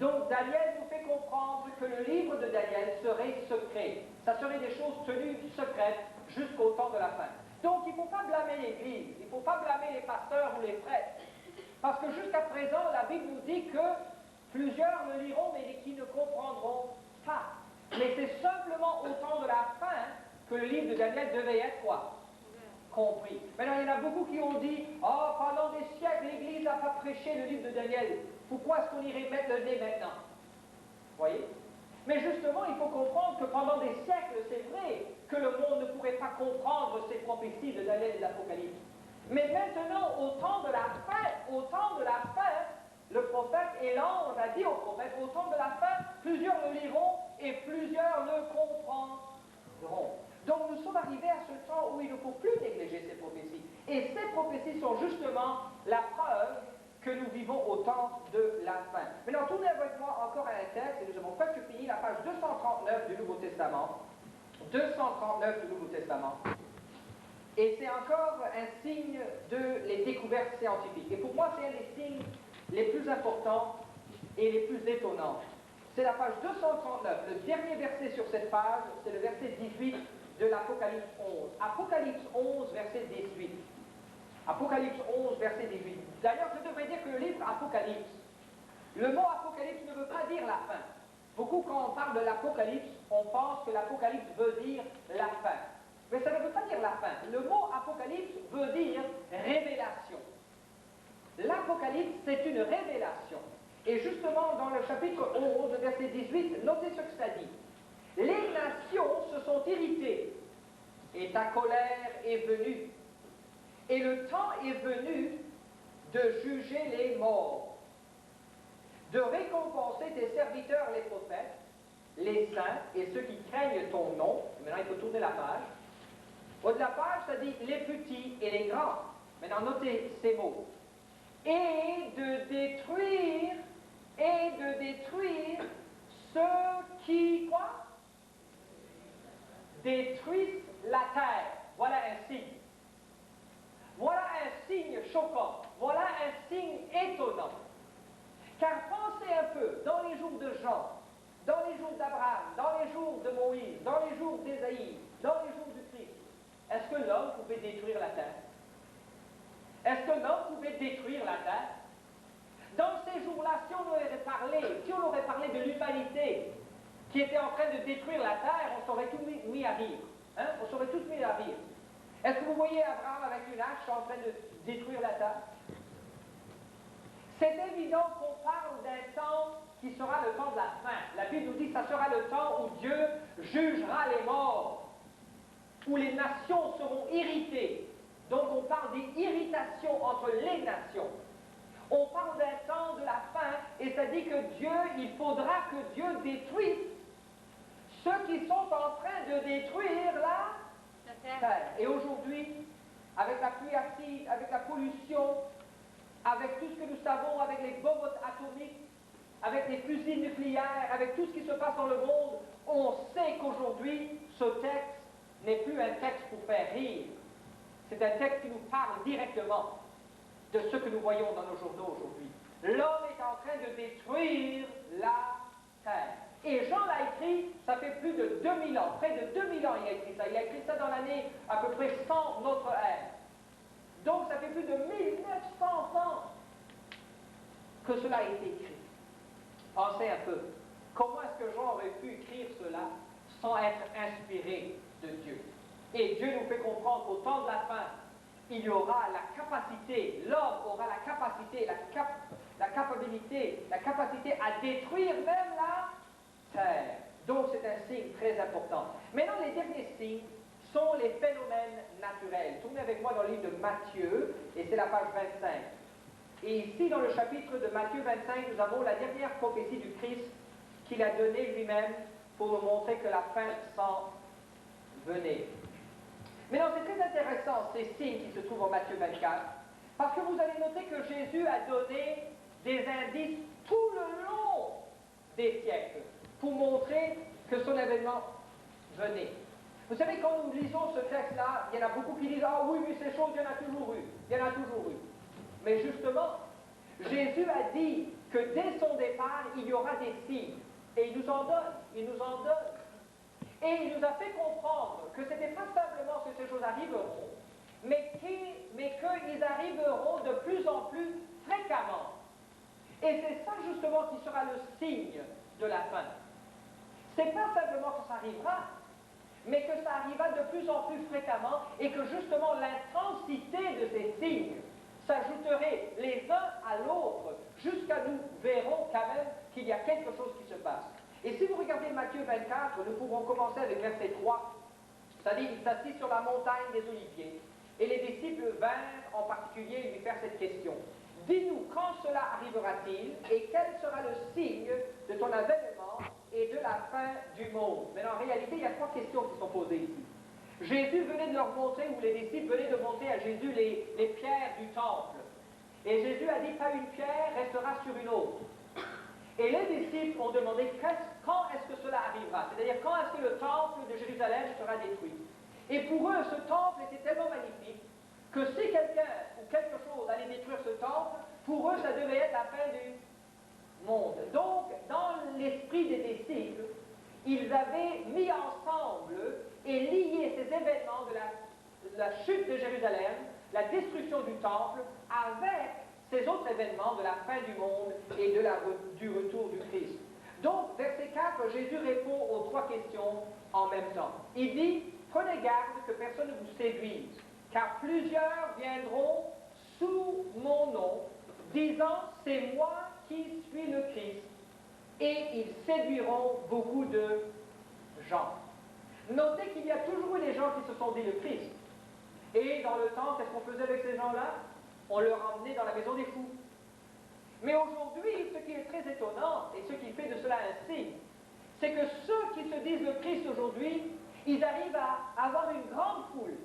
Donc Daniel nous fait comprendre que le livre de Daniel serait secret. Ça serait des choses tenues secrètes jusqu'au temps de la fin. Donc il ne faut pas blâmer l'Église, il ne faut pas blâmer les pasteurs ou les prêtres. Parce que jusqu'à présent, la Bible nous dit que plusieurs le liront, mais qui ne comprendront pas. Mais c'est simplement au temps de la fin que le livre de Daniel devait être quoi? Compris. Maintenant, il y en a beaucoup qui ont dit, oh, pendant des siècles, l'Église n'a pas prêché le livre de Daniel. Pourquoi est-ce qu'on irait mettre le nez maintenant? Vous voyez? Mais justement, il faut comprendre que pendant des siècles, c'est vrai que le monde ne pourrait pas comprendre ces prophéties de Daniel et de l'Apocalypse. Mais maintenant, au temps de la fin, le prophète et l'ange a dit au prophète, au temps de la fin, plusieurs le liront et plusieurs le comprendront. Donc nous sommes arrivés à ce temps où il ne faut plus négliger ces prophéties. Et ces prophéties sont justement la preuve que nous vivons au temps de la fin. Maintenant, tournez avec moi encore à un texte, et nous avons presque fini, la page 239 du Nouveau Testament. 239 du Nouveau Testament. Et c'est encore un signe des découvertes scientifiques. Et pour moi, c'est un des signes les plus importants et les plus étonnants. C'est la page 239. Le dernier verset sur cette page, c'est le verset 18 de l'Apocalypse 11. Apocalypse 11, verset 18. Apocalypse 11, verset 18. D'ailleurs, je devrais dire que le livre Apocalypse, le mot Apocalypse ne veut pas dire la fin. Beaucoup, quand on parle de l'Apocalypse, on pense que l'Apocalypse veut dire la fin. Mais ça ne veut pas dire la fin. Le mot Apocalypse veut dire révélation. L'Apocalypse, c'est une révélation. Et justement, dans le chapitre 11, verset 18, notez ce que ça dit. Les nations se sont irritées, et ta colère est venue. Et le temps est venu de juger les morts, de récompenser tes serviteurs les prophètes, les saints et ceux qui craignent ton nom. Maintenant, il faut tourner la page. Au de la page, ça dit les petits et les grands. Maintenant, notez ces mots. Et de détruire ceux qui, quoi? Détruisent la terre. Voilà un signe. Voilà un signe choquant. Voilà un signe étonnant. Car pensez un peu, dans les jours de Jean, dans les jours d'Abraham, dans les jours de Moïse, dans les jours d'Ésaïe, dans les jours du Christ, est-ce que l'homme pouvait détruire la terre? Est-ce que l'homme pouvait détruire la terre? Dans ces jours-là, si on aurait parlé de l'humanité qui était en train de détruire la terre, on s'aurait tous mis à rire. Hein? On s'aurait tous mis à rire. Est-ce que vous voyez Abraham avec une hache en train de détruire la terre? C'est évident qu'on parle d'un temps qui sera le temps de la fin. La Bible nous dit que ça sera le temps où Dieu jugera les morts, où les nations seront irritées. Donc on parle d'irritation entre les nations. On parle d'un temps de la fin, et ça dit que Dieu, il faudra que Dieu détruise ceux qui sont en train de détruire la terre. Et aujourd'hui, avec la pluie acide, avec la pollution, avec tout ce que nous savons, avec les bombes atomiques, avec les fusils nucléaires, avec tout ce qui se passe dans le monde, on sait qu'aujourd'hui, ce texte n'est plus un texte pour faire rire. C'est un texte qui nous parle directement de ce que nous voyons dans nos journaux aujourd'hui. L'homme est en train de détruire la terre. Et Jean l'a écrit, ça fait plus de 2000 ans, près de 2000 ans il a écrit ça. Il a écrit ça dans l'année à peu près 100 notre ère. Donc ça fait plus de 1900 ans que cela a été écrit. Pensez un peu, comment est-ce que Jean aurait pu écrire cela sans être inspiré de Dieu? Et Dieu nous fait comprendre qu'au temps de la fin, il y aura la capacité, l'homme aura la capacité, la capacité à détruire même la terre. Donc c'est un signe très important. Maintenant, les derniers signes sont les des phénomènes naturels. Tournez avec moi dans le livre de Matthieu, et c'est la page 25. Et ici, dans le chapitre de Matthieu 25, nous avons la dernière prophétie du Christ qu'il a donnée lui-même pour nous montrer que la fin s'en venait. Maintenant, c'est très intéressant ces signes qui se trouvent en Matthieu 24, parce que vous allez noter que Jésus a donné des indices tout le long des siècles pour montrer que son événement venait. Vous savez, quand nous lisons ce texte-là, il y en a beaucoup qui disent « Ah oui, mais ces choses, il y en a toujours eu. Il y en a toujours eu. » Mais justement, Jésus a dit que dès son départ, il y aura des signes. Et il nous en donne. Il nous en donne. Et il nous a fait comprendre que ce n'était pas simplement que ces choses arriveront, mais qu'ils arriveront de plus en plus fréquemment. Et c'est ça justement qui sera le signe de la fin. C'est pas simplement que ça arrivera, mais que ça arrivera de plus en plus fréquemment et que justement l'intensité de ces signes s'ajouterait les uns à l'autre jusqu'à nous verrons quand même qu'il y a quelque chose qui se passe. Et si vous regardez Matthieu 24, nous pourrons commencer avec verset 3. Ça dit, il s'assit sur la montagne des Oliviers, et les disciples vinrent en particulier lui faire cette question. Dis-nous, quand cela arrivera-t-il, et quel sera le signe de ton avènement et de la fin du monde? Mais en réalité, il y a trois questions qui sont posées ici. Jésus venait de leur montrer, ou les disciples venaient de montrer à Jésus les pierres du temple. Et Jésus a dit, pas une pierre restera sur une autre. Et les disciples ont demandé quand est-ce que cela arrivera, c'est-à-dire quand est-ce que le temple de Jérusalem sera détruit. Et pour eux, ce temple était tellement magnifique que si quelqu'un ou quelque chose allait détruire ce temple, pour eux, ça devait être la fin du monde. Donc, dans l'esprit des disciples, ils avaient mis ensemble et lié ces événements de la chute de Jérusalem, la destruction du temple, avec ces autres événements de la fin du monde et du retour du Christ. Donc, verset 4, Jésus répond aux trois questions en même temps. Il dit, prenez garde que personne ne vous séduise, car plusieurs viendront sous mon nom, disant, c'est moi qui suis le Christ, et ils séduiront beaucoup de gens. Notez qu'il y a toujours eu des gens qui se sont dit le Christ. Et dans le temps, qu'est-ce qu'on faisait avec ces gens-là? On leur emmenait dans la maison des fous. Mais aujourd'hui, ce qui est très étonnant, et ce qui fait de cela un signe, c'est que ceux qui se disent le Christ aujourd'hui, ils arrivent à avoir une grande foule.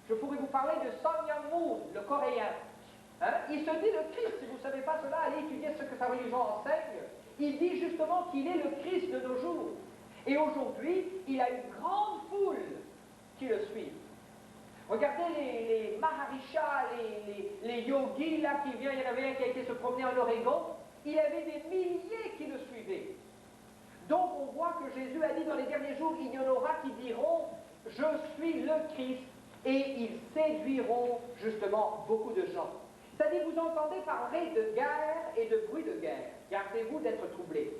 Je pourrais vous parler de Sun Myung Moon, le coréen. Hein? Il se dit le Christ. Si vous ne savez pas cela, allez étudier ce que sa religion enseigne. Il dit justement qu'il est le Christ de nos jours. Et aujourd'hui, il a une grande foule qui le suit. Regardez les Maharishas, les yogis là qui viennent, il y en avait un qui a été se promener en Oregon, il y avait des milliers qui le suivaient. Donc on voit que Jésus a dit dans les derniers jours, il y en aura qui diront, je suis le Christ, et ils séduiront justement beaucoup de gens. C'est-à-dire, vous entendez parler de guerre et de bruit de guerre. Gardez-vous d'être troublés,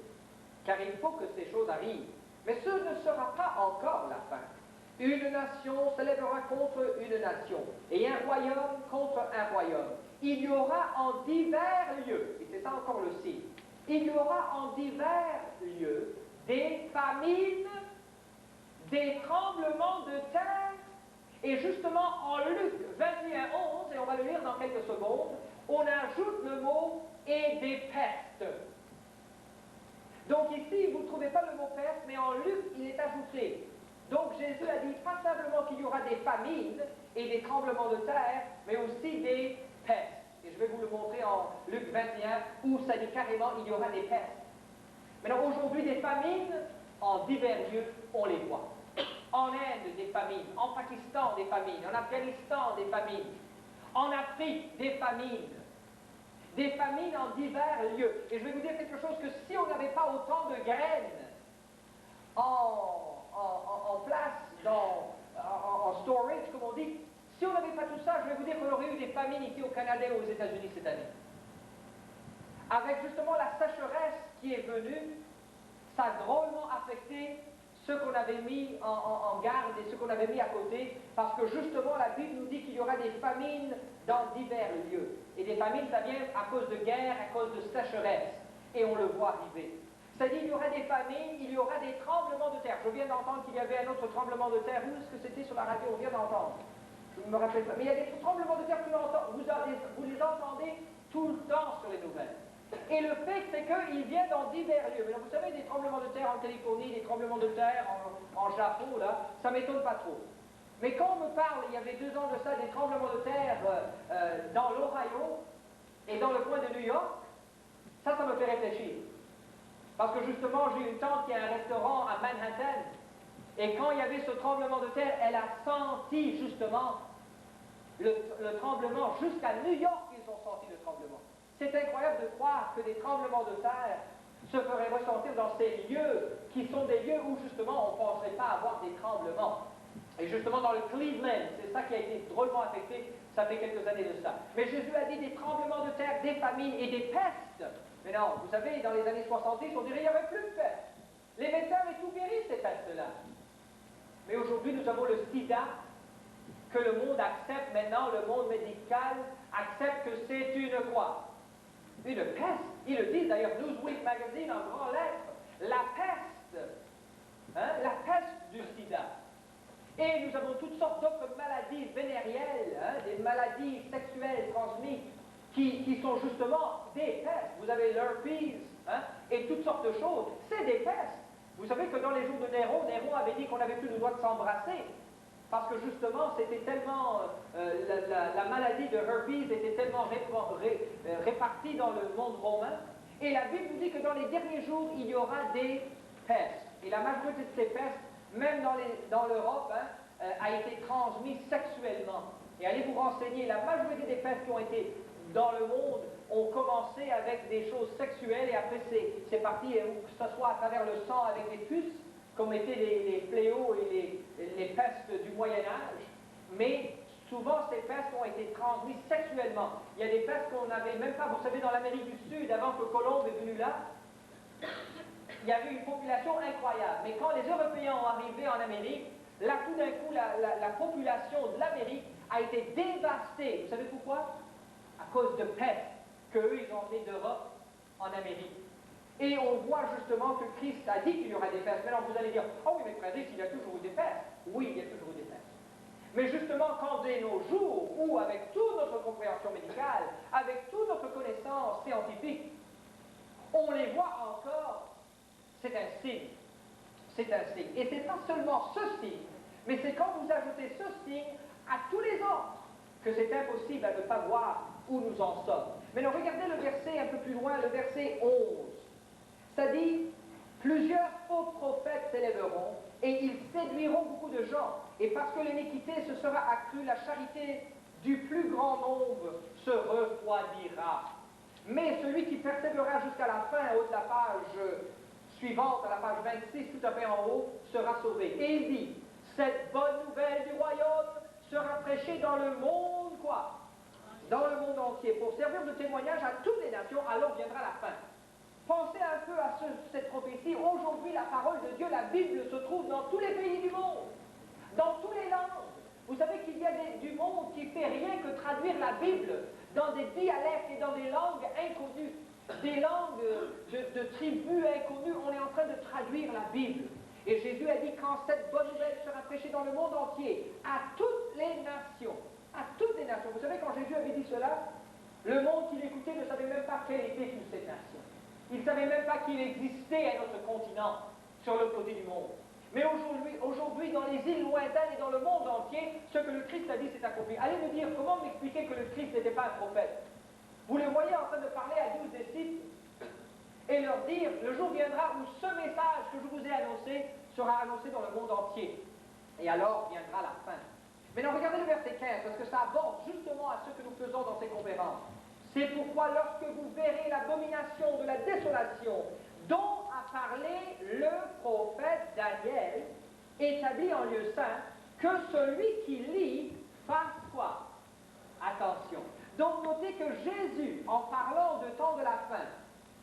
car il faut que ces choses arrivent. Mais ce ne sera pas encore la fin. Une nation se lèvera contre une nation, et un royaume contre un royaume. Il y aura en divers lieux, et c'est ça encore le signe, il y aura en divers lieux des famines, des tremblements de terre, et justement en Luc 21:11, et on va le lire dans quelques secondes, on ajoute le mot « et des pestes ». Donc ici, vous ne trouvez pas le mot « peste », mais en Luc, il est ajouté. Donc Jésus a dit pas simplement qu'il y aura des famines et des tremblements de terre, mais aussi des pestes. Et je vais vous le montrer en Luc 21, où ça dit carrément il y aura des pestes. Maintenant, aujourd'hui, des famines, en divers lieux, on les voit. En Inde, des famines. En Pakistan, des famines. En Afghanistan, des famines. En Afrique, des famines. Des famines en divers lieux. Et je vais vous dire quelque chose, que si on n'avait pas autant de graines en place, en storage, comme on dit, si on n'avait pas tout ça, je vais vous dire qu'on aurait eu des famines ici au Canada et aux États-Unis cette année. Avec justement la sécheresse qui est venue, ça a drôlement affecté ceux qu'on avait mis en garde et ceux qu'on avait mis à côté, parce que justement la Bible nous dit qu'il y aura des famines dans divers lieux. Et des famines, ça vient à cause de guerre, à cause de sécheresse. Et on le voit arriver. C'est-à-dire qu'il y aura des famines, il y aura des tremblements de terre. Je viens d'entendre qu'il y avait un autre tremblement de terre. Où est-ce que c'était sur la radio? On vient d'entendre. Je ne me rappelle pas. Mais il y a des tremblements de terre que vous les entendez tout le temps sur les nouvelles. Et le fait, c'est qu'il vient dans divers lieux. Mais vous savez, des tremblements de terre en Californie, des tremblements de terre en Japon, là, ça ne m'étonne pas trop. Mais quand on me parle, il y avait 2 ans de ça, des tremblements de terre dans l'Ohio et dans le coin de New York, ça me fait réfléchir. Parce que justement, j'ai une tante qui a un restaurant à Manhattan, et quand il y avait ce tremblement de terre, elle a senti justement le tremblement. Jusqu'à New York, ils ont senti le tremblement. C'est incroyable de croire que des tremblements de terre se feraient ressentir dans ces lieux qui sont des lieux où justement on ne penserait pas avoir des tremblements. Et justement dans le Cleveland, c'est ça qui a été drôlement affecté, ça fait quelques années de ça. Mais Jésus a dit des tremblements de terre, des famines et des pestes. Mais non, vous savez, dans les années 70, on dirait qu'il n'y avait plus de peste. Les médecins avaient tout guéri, ces pestes-là. Mais aujourd'hui, nous avons le sida, que le monde accepte maintenant, le monde médical accepte que c'est une quoi? Une peste. Ils le disent d'ailleurs, Newsweek Magazine en grand lettres. La peste. Hein? La peste du sida. Et nous avons toutes sortes d'autres maladies vénérielles, hein? Des maladies sexuelles transmises qui sont justement des pestes. Vous avez l'herpes, hein? Et toutes sortes de choses. C'est des pestes. Vous savez que dans les jours de Néron, Néron avait dit qu'on n'avait plus le droit de s'embrasser. Parce que justement, c'était tellement, la maladie de herpes était tellement répartie dans le monde romain. Et la Bible nous dit que dans les derniers jours, il y aura des pestes. Et la majorité de ces pestes, même dans l'Europe, hein, a été transmise sexuellement. Et allez vous renseigner, la majorité des pestes qui ont été dans le monde ont commencé avec des choses sexuelles et après c'est parti, que ce soit à travers le sang avec des puces, comme étaient les fléaux et les pestes du Moyen-Âge, mais souvent ces pestes ont été transmises sexuellement. Il y a des pestes qu'on n'avait même pas, vous savez, dans l'Amérique du Sud, avant que Colomb est venu là, il y avait une population incroyable. Mais quand les Européens ont arrivé en Amérique, là tout d'un coup, la population de l'Amérique a été dévastée. Vous savez pourquoi? À cause de pestes qu'eux, ils ont emmenées d'Europe en Amérique. Et on voit justement que Christ a dit qu'il y aura des pestes. Maintenant, vous allez dire, oh oui, mais frère, il y a toujours eu des pestes. Oui, il y a toujours eu des pestes. Mais justement, quand dès nos jours, où avec toute notre compréhension médicale, avec toute notre connaissance scientifique, on les voit encore, c'est un signe. C'est un signe. Et c'est pas seulement ce signe, mais c'est quand vous ajoutez ce signe à tous les autres que c'est impossible à ne pas voir où nous en sommes. Maintenant, regardez le verset un peu plus loin, le verset 11. Ça dit, plusieurs faux prophètes s'élèveront et ils séduiront beaucoup de gens. Et parce que l'iniquité se sera accrue, la charité du plus grand nombre se refroidira. Mais celui qui persévérera jusqu'à la fin, au haut de la page suivante, à la page 26, tout à fait en haut, sera sauvé. Et il dit, cette bonne nouvelle du royaume sera prêchée dans le monde, quoi? Dans le monde entier, pour servir de témoignage à toutes les nations, alors viendra la fin. Pensez un peu à cette prophétie. Aujourd'hui, la parole de Dieu, la Bible, se trouve dans tous les pays du monde, dans toutes les langues. Vous savez qu'il y a du monde qui fait rien que traduire la Bible dans des dialectes et dans des langues inconnues, des langues de tribus inconnues. On est en train de traduire la Bible. Et Jésus a dit, quand cette bonne nouvelle sera prêchée dans le monde entier, à toutes les nations, à toutes les nations. Vous savez, quand Jésus avait dit cela, le monde qui l'écoutait ne savait même pas quelle était toute cette nation. Il ne savait même pas qu'il existait un autre continent sur l'autre côté du monde. Mais aujourd'hui, dans les îles lointaines et dans le monde entier, ce que le Christ a dit s'est accompli. Allez me dire, comment m'expliquer que le Christ n'était pas un prophète? Vous le voyez en train de parler à 12 disciples et leur dire, le jour viendra où ce message que je vous ai annoncé sera annoncé dans le monde entier. Et alors viendra la fin. Maintenant, regardez le verset 15, parce que ça aborde justement à ce que nous faisons dans ces conférences. C'est pourquoi lorsque vous verrez l'abomination de la désolation dont a parlé le prophète Daniel, établi en lieu saint, que celui qui lit fasse quoi? Attention. Donc notez que Jésus, en parlant de temps de la fin,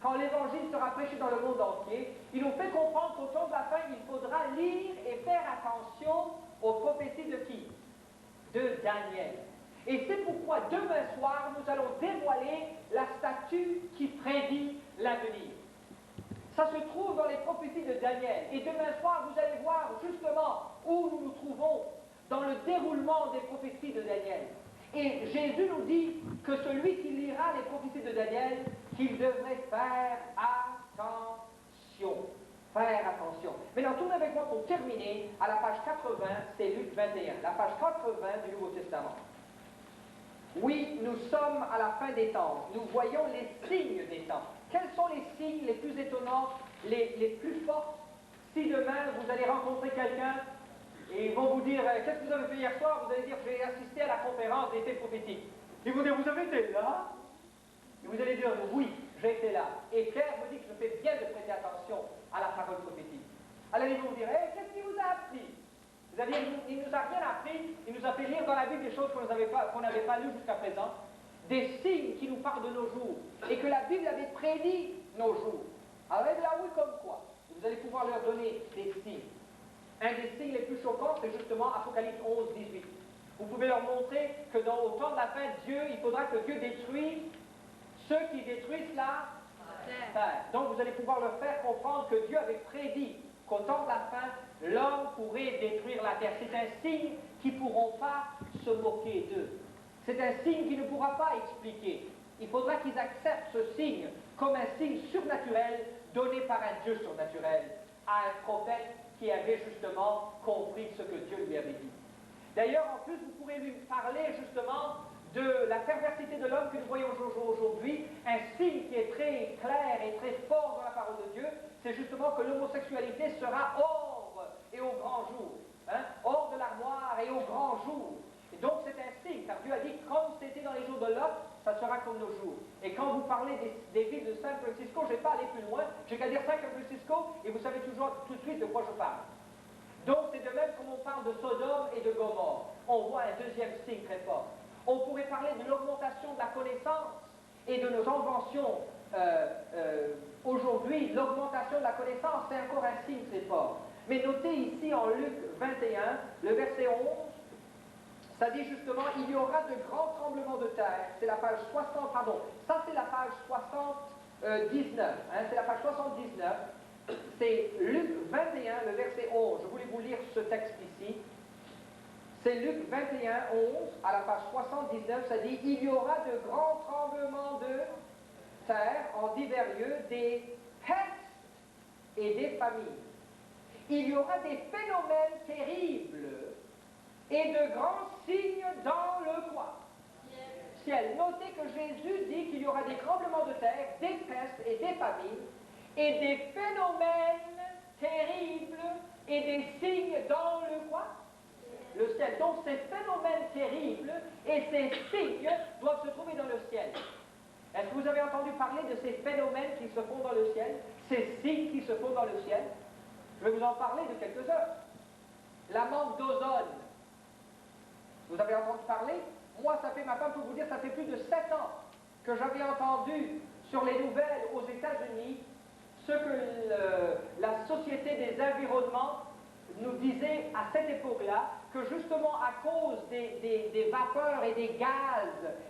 quand l'évangile sera prêché dans le monde entier, il nous fait comprendre qu'au temps de la fin, il faudra lire et faire attention aux prophéties de qui? De Daniel. Et c'est pourquoi demain soir, nous allons dévoiler la statue qui prédit l'avenir. Ça se trouve dans les prophéties de Daniel. Et demain soir, vous allez voir justement où nous nous trouvons dans le déroulement des prophéties de Daniel. Et Jésus nous dit que celui qui lira les prophéties de Daniel, qu'il devrait faire attention. Faire attention. Maintenant, tournez avec moi pour terminer à la page 80, c'est Luc 21. La page 80 du Nouveau Testament. Oui, nous sommes à la fin des temps. Nous voyons les signes des temps. Quels sont les signes les plus étonnants, les plus forts? Si demain, vous allez rencontrer quelqu'un et ils vont vous dire « Qu'est-ce que vous avez fait hier soir ?» Vous allez dire « J'ai assisté à la conférence d'effets prophétiques. » Ils vont dire « Vous avez été là ?» Et vous allez dire « Oui, j'ai été là. » Et Pierre vous dit que je fais bien de prêter attention à la parole prophétique. Alors ils vont vous dire « Qu'est-ce qu'il vous a appris ?» Vous allez dire « Il ne nous a rien appris, il nous a fait lire dans la Bible des choses qu'on n'avait pas lues jusqu'à présent, des signes qui nous parlent de nos jours, et que la Bible avait prédit nos jours. » Alors là, oui, comme quoi? Vous allez pouvoir leur donner des signes. Un des signes les plus choquants, c'est justement Apocalypse 11, 18. Vous pouvez leur montrer que au temps de la fin, il faudra que Dieu détruise ceux qui détruisent la terre. Donc vous allez pouvoir leur faire comprendre que Dieu avait prédit qu'au temps de la fin, l'homme pourrait détruire la terre. C'est un signe qui ne pourront pas se moquer d'eux. C'est un signe qui ne pourra pas expliquer. Il faudra qu'ils acceptent ce signe comme un signe surnaturel donné par un Dieu surnaturel à un prophète qui avait justement compris ce que Dieu lui avait dit. D'ailleurs, en plus, vous pourrez lui parler justement de la perversité de l'homme que nous voyons aujourd'hui. Un signe qui est très clair et très fort dans la parole de Dieu, c'est justement que l'homosexualité sera hors et au grand jour. Hors de l'armoire et au grand jour. Et donc c'est un signe, car Dieu a dit, comme c'était dans les jours de Lot, ça sera comme nos jours. Et quand vous parlez des villes de San Francisco, je ne vais pas aller plus loin, j'ai qu'à dire San Francisco, et vous savez toujours tout de suite de quoi je parle. Donc c'est de même comme on parle de Sodome et de Gomorrhe. On voit un deuxième signe très fort. On pourrait parler de l'augmentation de la connaissance et de nos inventions. Aujourd'hui, l'augmentation de la connaissance, c'est encore un signe très fort. Mais notez ici en Luc 21, le verset 11, ça dit justement, il y aura de grands tremblements de terre. C'est la page 60, pardon, ça c'est la page 79, c'est la page 79. C'est Luc 21, le verset 11. Je voulais vous lire ce texte ici. C'est Luc 21, 11, à la page 79, ça dit « Il y aura de grands tremblements de terre en divers lieux, des pestes et des famines. Il y aura des phénomènes terribles et de grands signes dans le quoi? Ciel. » Notez que Jésus dit qu'il y aura des tremblements de terre, des pestes et des famines, et des phénomènes terribles et des signes dans le quoi? Le ciel. Donc ces phénomènes terribles et ces signes doivent se trouver dans le ciel. Est-ce que vous avez entendu parler de ces phénomènes qui se font dans le ciel? Ces signes qui se font dans le ciel? Je vais vous en parler de quelques-uns. La manque d'ozone. Vous avez entendu parler? Moi, ça fait, ma femme peut vous dire, ça fait plus de 7 ans que j'avais entendu sur les nouvelles aux États-Unis ce que la Société des environnements nous disait à cette époque-là, que justement à cause des vapeurs et des gaz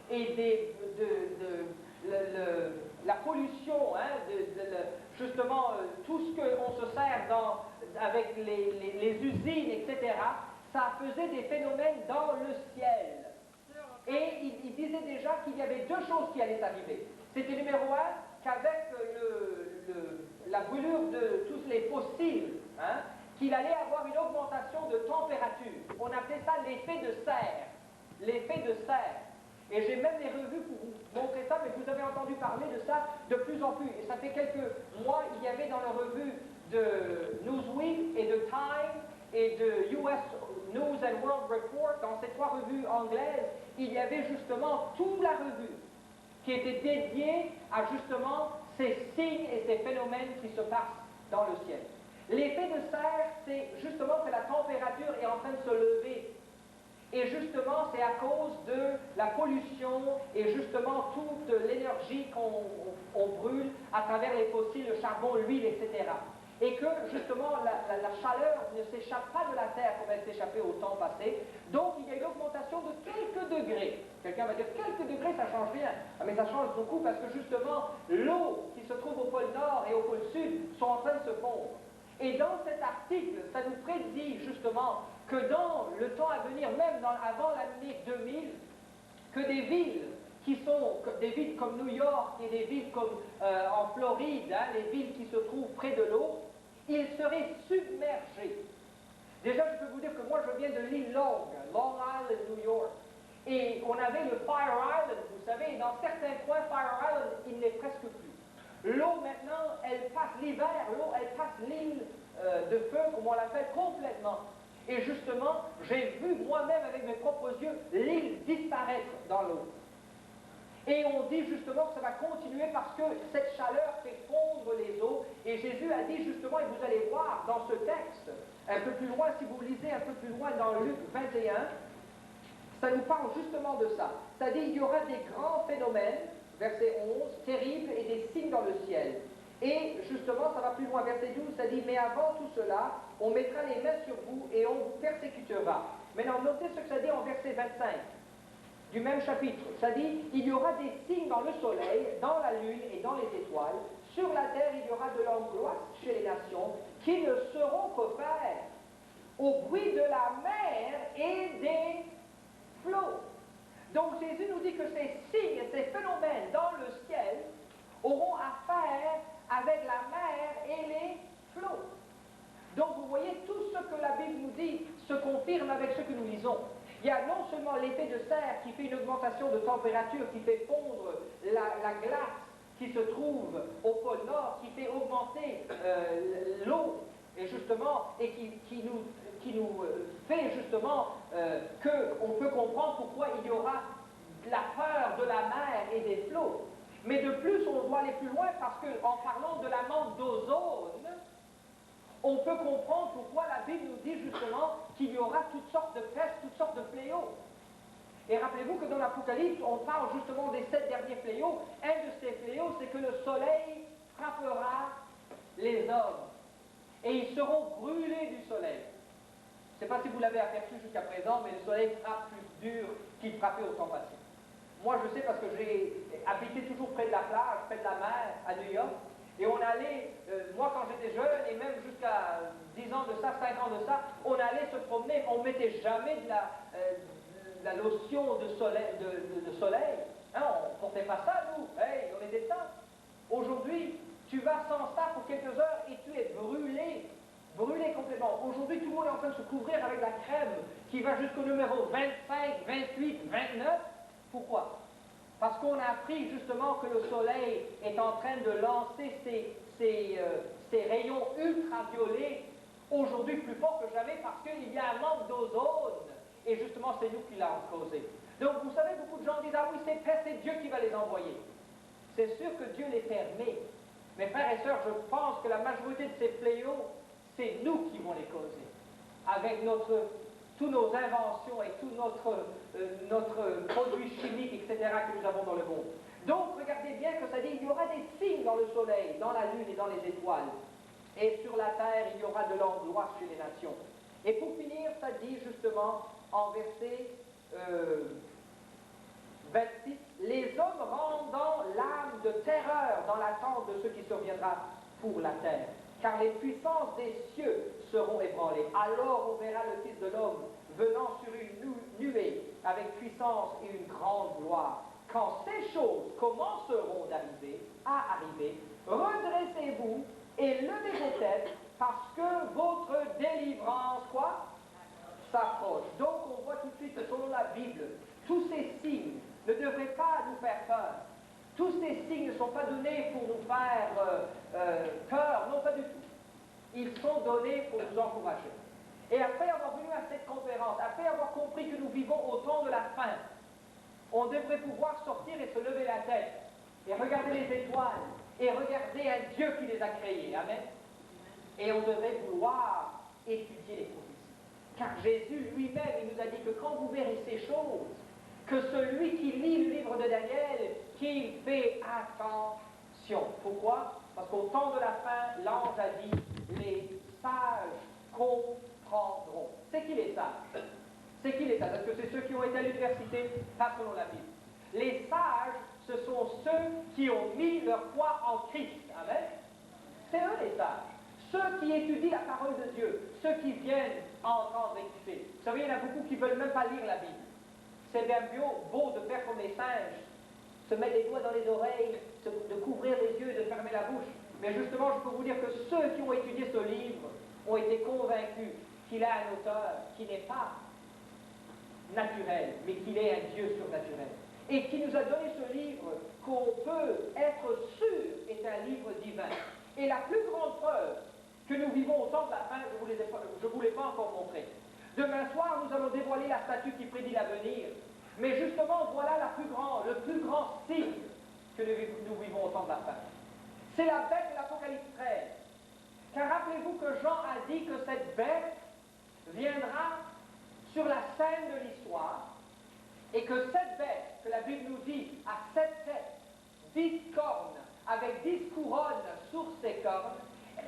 et la pollution, justement tout ce qu'on se sert avec les usines, etc., ça faisait des phénomènes dans le ciel. Et il disait déjà qu'il y avait deux choses qui allaient arriver. C'était numéro un, qu'avec la brûlure de tous les fossiles, qu'il allait avoir une augmentation de température. On appelait ça l'effet de serre. L'effet de serre. Et j'ai même les revues pour vous montrer ça, mais vous avez entendu parler de ça de plus en plus. Et ça fait quelques mois, il y avait dans la revue de Newsweek et de Time et de US News and World Report, dans ces trois revues anglaises, il y avait justement toute la revue qui était dédiée à justement ces signes et ces phénomènes qui se passent dans le ciel. L'effet de serre, c'est justement que la température est en train de se lever. Et justement, c'est à cause de la pollution et justement toute l'énergie qu'on brûle à travers les fossiles, le charbon, l'huile, etc. Et que justement, la chaleur ne s'échappe pas de la terre comme elle s'échappait au temps passé. Donc, il y a une augmentation de quelques degrés. Quelqu'un va dire, quelques degrés, ça ne change rien. Ah, mais ça change beaucoup parce que justement, l'eau qui se trouve au pôle Nord et au pôle Sud sont en train de se fondre. Et dans cet article, ça nous prédit justement que dans le temps à venir, même avant l'année 2000, que des villes qui sont des villes comme New York et des villes comme en Floride, hein, les villes qui se trouvent près de l'eau, ils seraient submergés. Déjà, je peux vous dire que moi, je viens de l'île Long Island, New York. Et on avait le Fire Island, vous savez, dans certains coins, Fire Island, il n'est presque plus. L'eau, maintenant, elle passe l'hiver, l'eau, elle passe l'île de feu, comme on l'appelle, complètement. Et justement, j'ai vu moi-même avec mes propres yeux l'île disparaître dans l'eau. Et on dit justement que ça va continuer parce que cette chaleur fait fondre les eaux. Et Jésus a dit justement, et vous allez voir dans ce texte, un peu plus loin, si vous lisez un peu plus loin dans Luc 21, ça nous parle justement de ça. Ça dit, il y aura des grands phénomènes, verset 11, terribles et des signes dans le ciel. Et justement, ça va plus loin, verset 12, ça dit, mais avant tout cela, on mettra les mains sur vous et on vous persécutera. Maintenant, notez ce que ça dit en verset 25 du même chapitre. Ça dit, il y aura des signes dans le soleil, dans la lune et dans les étoiles. Sur la terre, il y aura de l'angoisse chez les nations qui ne sauront que faire au bruit de la mer et des flots. Donc Jésus nous dit que ces signes et ces phénomènes dans le ciel auront à faire avec la mer et les flots. Donc vous voyez, tout ce que la Bible nous dit se confirme avec ce que nous lisons. Il y a non seulement l'effet de serre qui fait une augmentation de température, qui fait fondre la glace qui se trouve au pôle Nord, qui fait augmenter l'eau, et justement, et qui nous fait justement qu'on peut comprendre pourquoi il y aura la peur de la mer et des flots. Mais de plus, on doit aller plus loin parce qu'en parlant de la manque d'ozone, on peut comprendre pourquoi la Bible nous dit justement qu'il y aura toutes sortes de pestes, toutes sortes de fléaux. Et rappelez-vous que dans l'Apocalypse, on parle justement des 7 derniers fléaux. Un de ces fléaux, c'est que le soleil frappera les hommes. Et ils seront brûlés du soleil. Je ne sais pas si vous l'avez aperçu jusqu'à présent, mais le soleil frappe plus dur qu'il frappait au temps passé. Moi, je sais parce que j'ai habité toujours près de la plage, près de la mer, à New York. Et on allait, moi quand j'étais jeune, et même jusqu'à 10 ans de ça, 5 ans de ça, on allait se promener, on ne mettait jamais de la lotion de soleil. Hein, on ne portait pas ça, nous. Hey, on était ça. Aujourd'hui, tu vas sans ça pour quelques heures et tu es brûlé. Brûlé complètement. Aujourd'hui, tout le monde est en train de se couvrir avec la crème qui va jusqu'au numéro 25, 28, 29. Pourquoi? Parce qu'on a appris justement que le soleil est en train de lancer ses rayons ultraviolets aujourd'hui plus fort que jamais parce qu'il y a un manque d'ozone. Et justement, c'est nous qui l'avons causé. Donc, vous savez, beaucoup de gens disent, ah oui, c'est Dieu qui va les envoyer. C'est sûr que Dieu les permet. Mes frères et sœurs, je pense que la majorité de ces fléaux, c'est nous qui vont les causer. Avec toutes nos inventions et tout notre produit chimique, etc., que nous avons dans le monde. Donc, regardez bien que ça dit, il y aura des signes dans le soleil, dans la lune et dans les étoiles. Et sur la terre, il y aura de l'angoisse chez les nations. Et pour finir, ça dit justement, en verset 26, les hommes rendant l'âme de terreur dans l'attente de ce qui surviendra pour la terre. Car les puissances des cieux seront ébranlées. Alors on verra le Fils de l'homme venant sur une nuée avec puissance et une grande gloire. Quand ces choses commenceront à arriver, redressez-vous et levez vos têtes, parce que votre délivrance, quoi, s'approche. Donc on voit tout de suite que selon la Bible, tous ces signes ne devraient pas nous faire peur. Tous ces signes ne sont pas donnés pour nous faire peur, non pas du tout. Ils sont donnés pour nous encourager. Et après avoir venu à cette conférence, après avoir compris que nous vivons au temps de la fin, on devrait pouvoir sortir et se lever la tête, et regarder les étoiles, et regarder un Dieu qui les a créées. Amen. Et on devrait vouloir étudier les prophéties. Car Jésus lui-même, il nous a dit que quand vous verrez ces choses, que celui qui lit le livre de Daniel, qu'il fait attention. Pourquoi? Parce qu'au temps de la fin, l'ange a dit, les sages comprendront. C'est qui les sages? C'est qui les sages? Est-ce que c'est ceux qui ont été à l'université, pas selon la Bible. Les sages, ce sont ceux qui ont mis leur foi en Christ. Amen. C'est eux les sages. Ceux qui étudient la parole de Dieu, ceux qui viennent entendre et écouter. Vous savez, il y en a beaucoup qui ne veulent même pas lire la Bible. C'est bien beau de faire comme les singes, se mettre les doigts dans les oreilles, de couvrir les yeux et de fermer la bouche. Mais justement, je peux vous dire que ceux qui ont étudié ce livre ont été convaincus qu'il a un auteur qui n'est pas naturel, mais qu'il est un Dieu surnaturel. Et qui nous a donné ce livre qu'on peut être sûr est un livre divin. Et la plus grande preuve que nous vivons au temps de la fin, je ne vous l'ai pas encore montré. Demain soir, nous allons dévoiler la statue qui prédit l'avenir. Mais justement, voilà le plus grand signe que nous vivons au temps de la fin. C'est la bête de l'Apocalypse 13. Car rappelez-vous que Jean a dit que cette bête viendra sur la scène de l'histoire et que cette bête, que la Bible nous dit, a 7 têtes, 10 cornes, avec 10 couronnes sur ses cornes,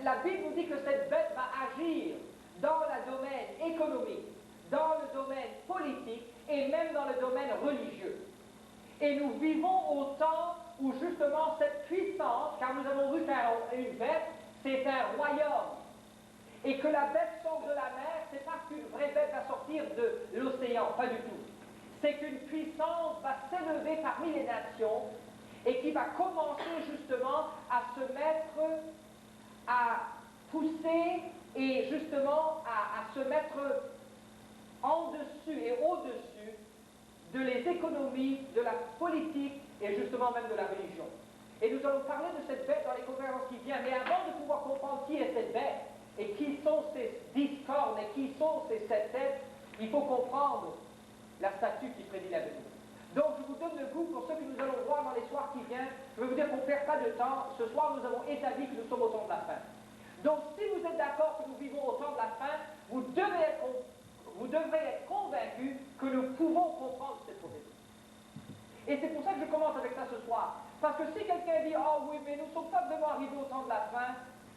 la Bible nous dit que cette bête va agir dans le domaine économique, dans le domaine politique et même dans le domaine religieux. Et nous vivons au temps où justement cette puissance, car nous avons vu qu'une bête, c'est un royaume. Et que la bête sort de la mer, c'est pas qu'une vraie bête va sortir de l'océan, pas du tout. C'est qu'une puissance va s'élever parmi les nations et qui va commencer justement à se mettre, à pousser et justement à se mettre en dessus et au-dessus de les économies, de la politique et justement même de la religion. Et nous allons parler de cette bête dans les conférences qui viennent, mais avant de pouvoir comprendre qui est cette bête et qui sont ces 10 cornes et qui sont ces 7 têtes, il faut comprendre la statue qui prédit l'avenir. Donc je vous donne le goût pour ceux que nous allons voir dans les soirs qui viennent. Je veux vous dire qu'on ne perd pas de temps. Ce soir, nous avons établi que nous sommes au temps de la fin. Donc si vous êtes d'accord que nous vivons au temps de la fin, vous devrez être convaincus que nous pouvons comprendre cette prophétie. Et c'est pour ça que je commence avec ça ce soir. Parce que si quelqu'un dit « Ah oui, mais nous ne sommes pas vraiment arrivés au temps de la fin »,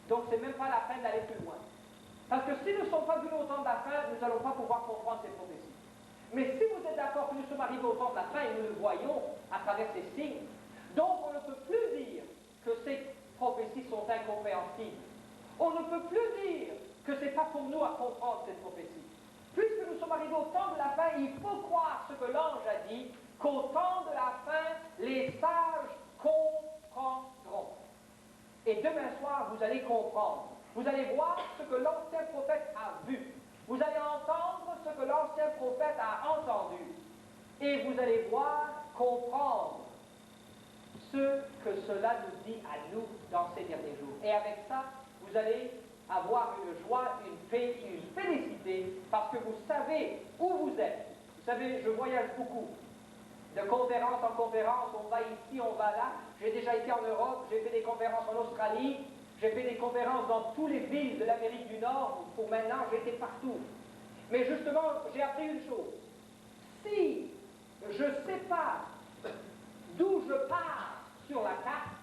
donc c'est même pas la peine d'aller plus loin. Parce que si nous ne sommes pas venus au temps de la fin, nous n'allons pas pouvoir comprendre cette prophétie. Mais si vous êtes d'accord que nous sommes arrivés au temps de la fin et nous le voyons à travers ces signes, donc on ne peut plus dire que ces prophéties sont incompréhensibles. On ne peut plus dire que ce n'est pas pour nous à comprendre cette prophétie. Puisque nous sommes arrivés au temps de la fin, il faut croire ce que l'ange a dit, qu'au temps de la fin, les sages comprendront. Et demain soir, vous allez comprendre. Vous allez voir ce que l'ancien prophète a vu. Vous allez entendre ce que l'ancien prophète a entendu. Et vous allez voir, comprendre ce que cela nous dit à nous dans ces derniers jours. Et avec ça, vous allez avoir une joie, une paix, une félicité, parce que vous savez où vous êtes. Vous savez, je voyage beaucoup. De conférence en conférence, on va ici, on va là. J'ai déjà été en Europe, j'ai fait des conférences en Australie, j'ai fait des conférences dans toutes les villes de l'Amérique du Nord. Pour maintenant, j'étais partout. Mais justement, j'ai appris une chose. Si je ne sais pas d'où je pars sur la carte,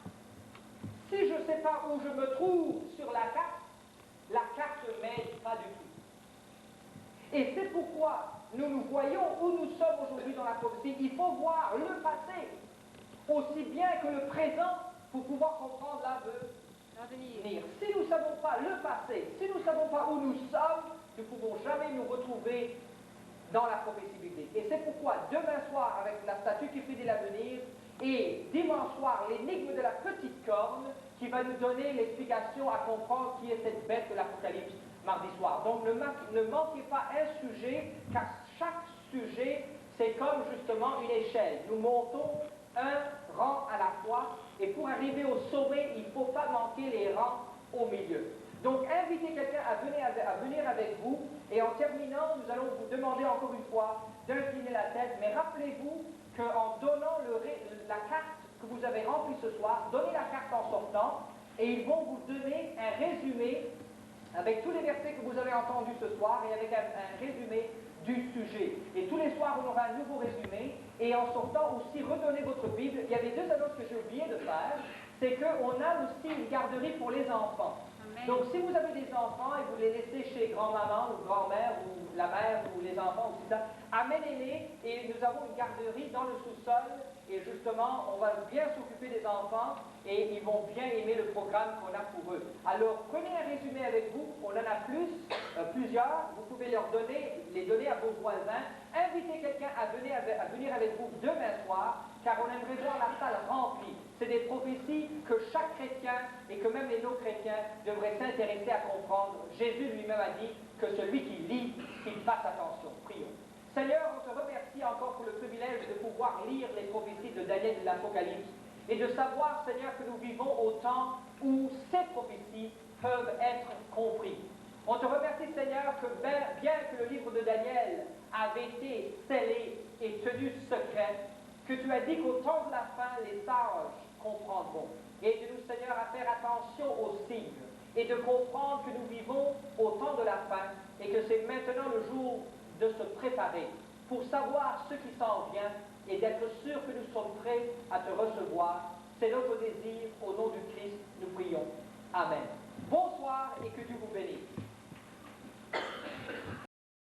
si je ne sais pas où je me trouve sur la carte ne m'aide pas du tout. Et c'est pourquoi nous voyons où nous sommes aujourd'hui dans la prophétie. Il faut voir le passé aussi bien que le présent pour pouvoir comprendre l'avenir. Si nous ne savons pas le passé, si nous ne savons pas où nous sommes, nous ne pouvons jamais nous retrouver dans la prophétie biblique. Et c'est pourquoi demain soir, avec la statue qui prédit l'avenir, et dimanche soir, l'énigme de la petite corne, qui va nous donner l'explication à comprendre qui est cette bête de l'Apocalypse mardi soir. Donc ne manquez pas un sujet, car chaque sujet, c'est comme justement une échelle. Nous montons un rang à la fois, et pour arriver au sommet, il ne faut pas manquer les rangs au milieu. Donc invitez quelqu'un à venir avec vous, et en terminant, nous allons vous demander encore une fois d'incliner la tête, mais rappelez-vous qu'en donnant la carte que vous avez remplie ce soir, donnez la carte en sortant, et ils vont vous donner un résumé avec tous les versets que vous avez entendus ce soir, et avec un résumé du sujet. Et tous les soirs, on aura un nouveau résumé, et en sortant aussi, redonnez votre Bible. Il y avait 2 annonces que j'ai oublié de faire, c'est qu'on a aussi une garderie pour les enfants. Donc, si vous avez des enfants et vous les laissez chez grand-maman ou grand-mère ou la mère ou les enfants ou tout ça, amenez-les et nous avons une garderie dans le sous-sol et justement, on va bien s'occuper des enfants et ils vont bien aimer le programme qu'on a pour eux. Alors, prenez un résumé avec vous, on en a plusieurs, vous pouvez les donner à vos voisins. Invitez quelqu'un à venir avec vous demain soir, car on aimerait voir la salle remplie. C'est des prophéties que chaque chrétien et que même les non-chrétiens devraient s'intéresser à comprendre. Jésus lui-même a dit que celui qui lit, qu'il fasse attention. Prions. Seigneur, on te remercie encore pour le privilège de pouvoir lire les prophéties de Daniel et de l'Apocalypse et de savoir, Seigneur, que nous vivons au temps où ces prophéties peuvent être comprises. On te remercie, Seigneur, que bien que le livre de Daniel avait été scellé et tenu secret, que tu as dit qu'au temps de la fin, les sages comprendront. Aide-nous, Seigneur, à faire attention aux signes et de comprendre que nous vivons au temps de la fin et que c'est maintenant le jour de se préparer pour savoir ce qui s'en vient et d'être sûr que nous sommes prêts à te recevoir. C'est notre désir. Au nom du Christ, nous prions. Amen.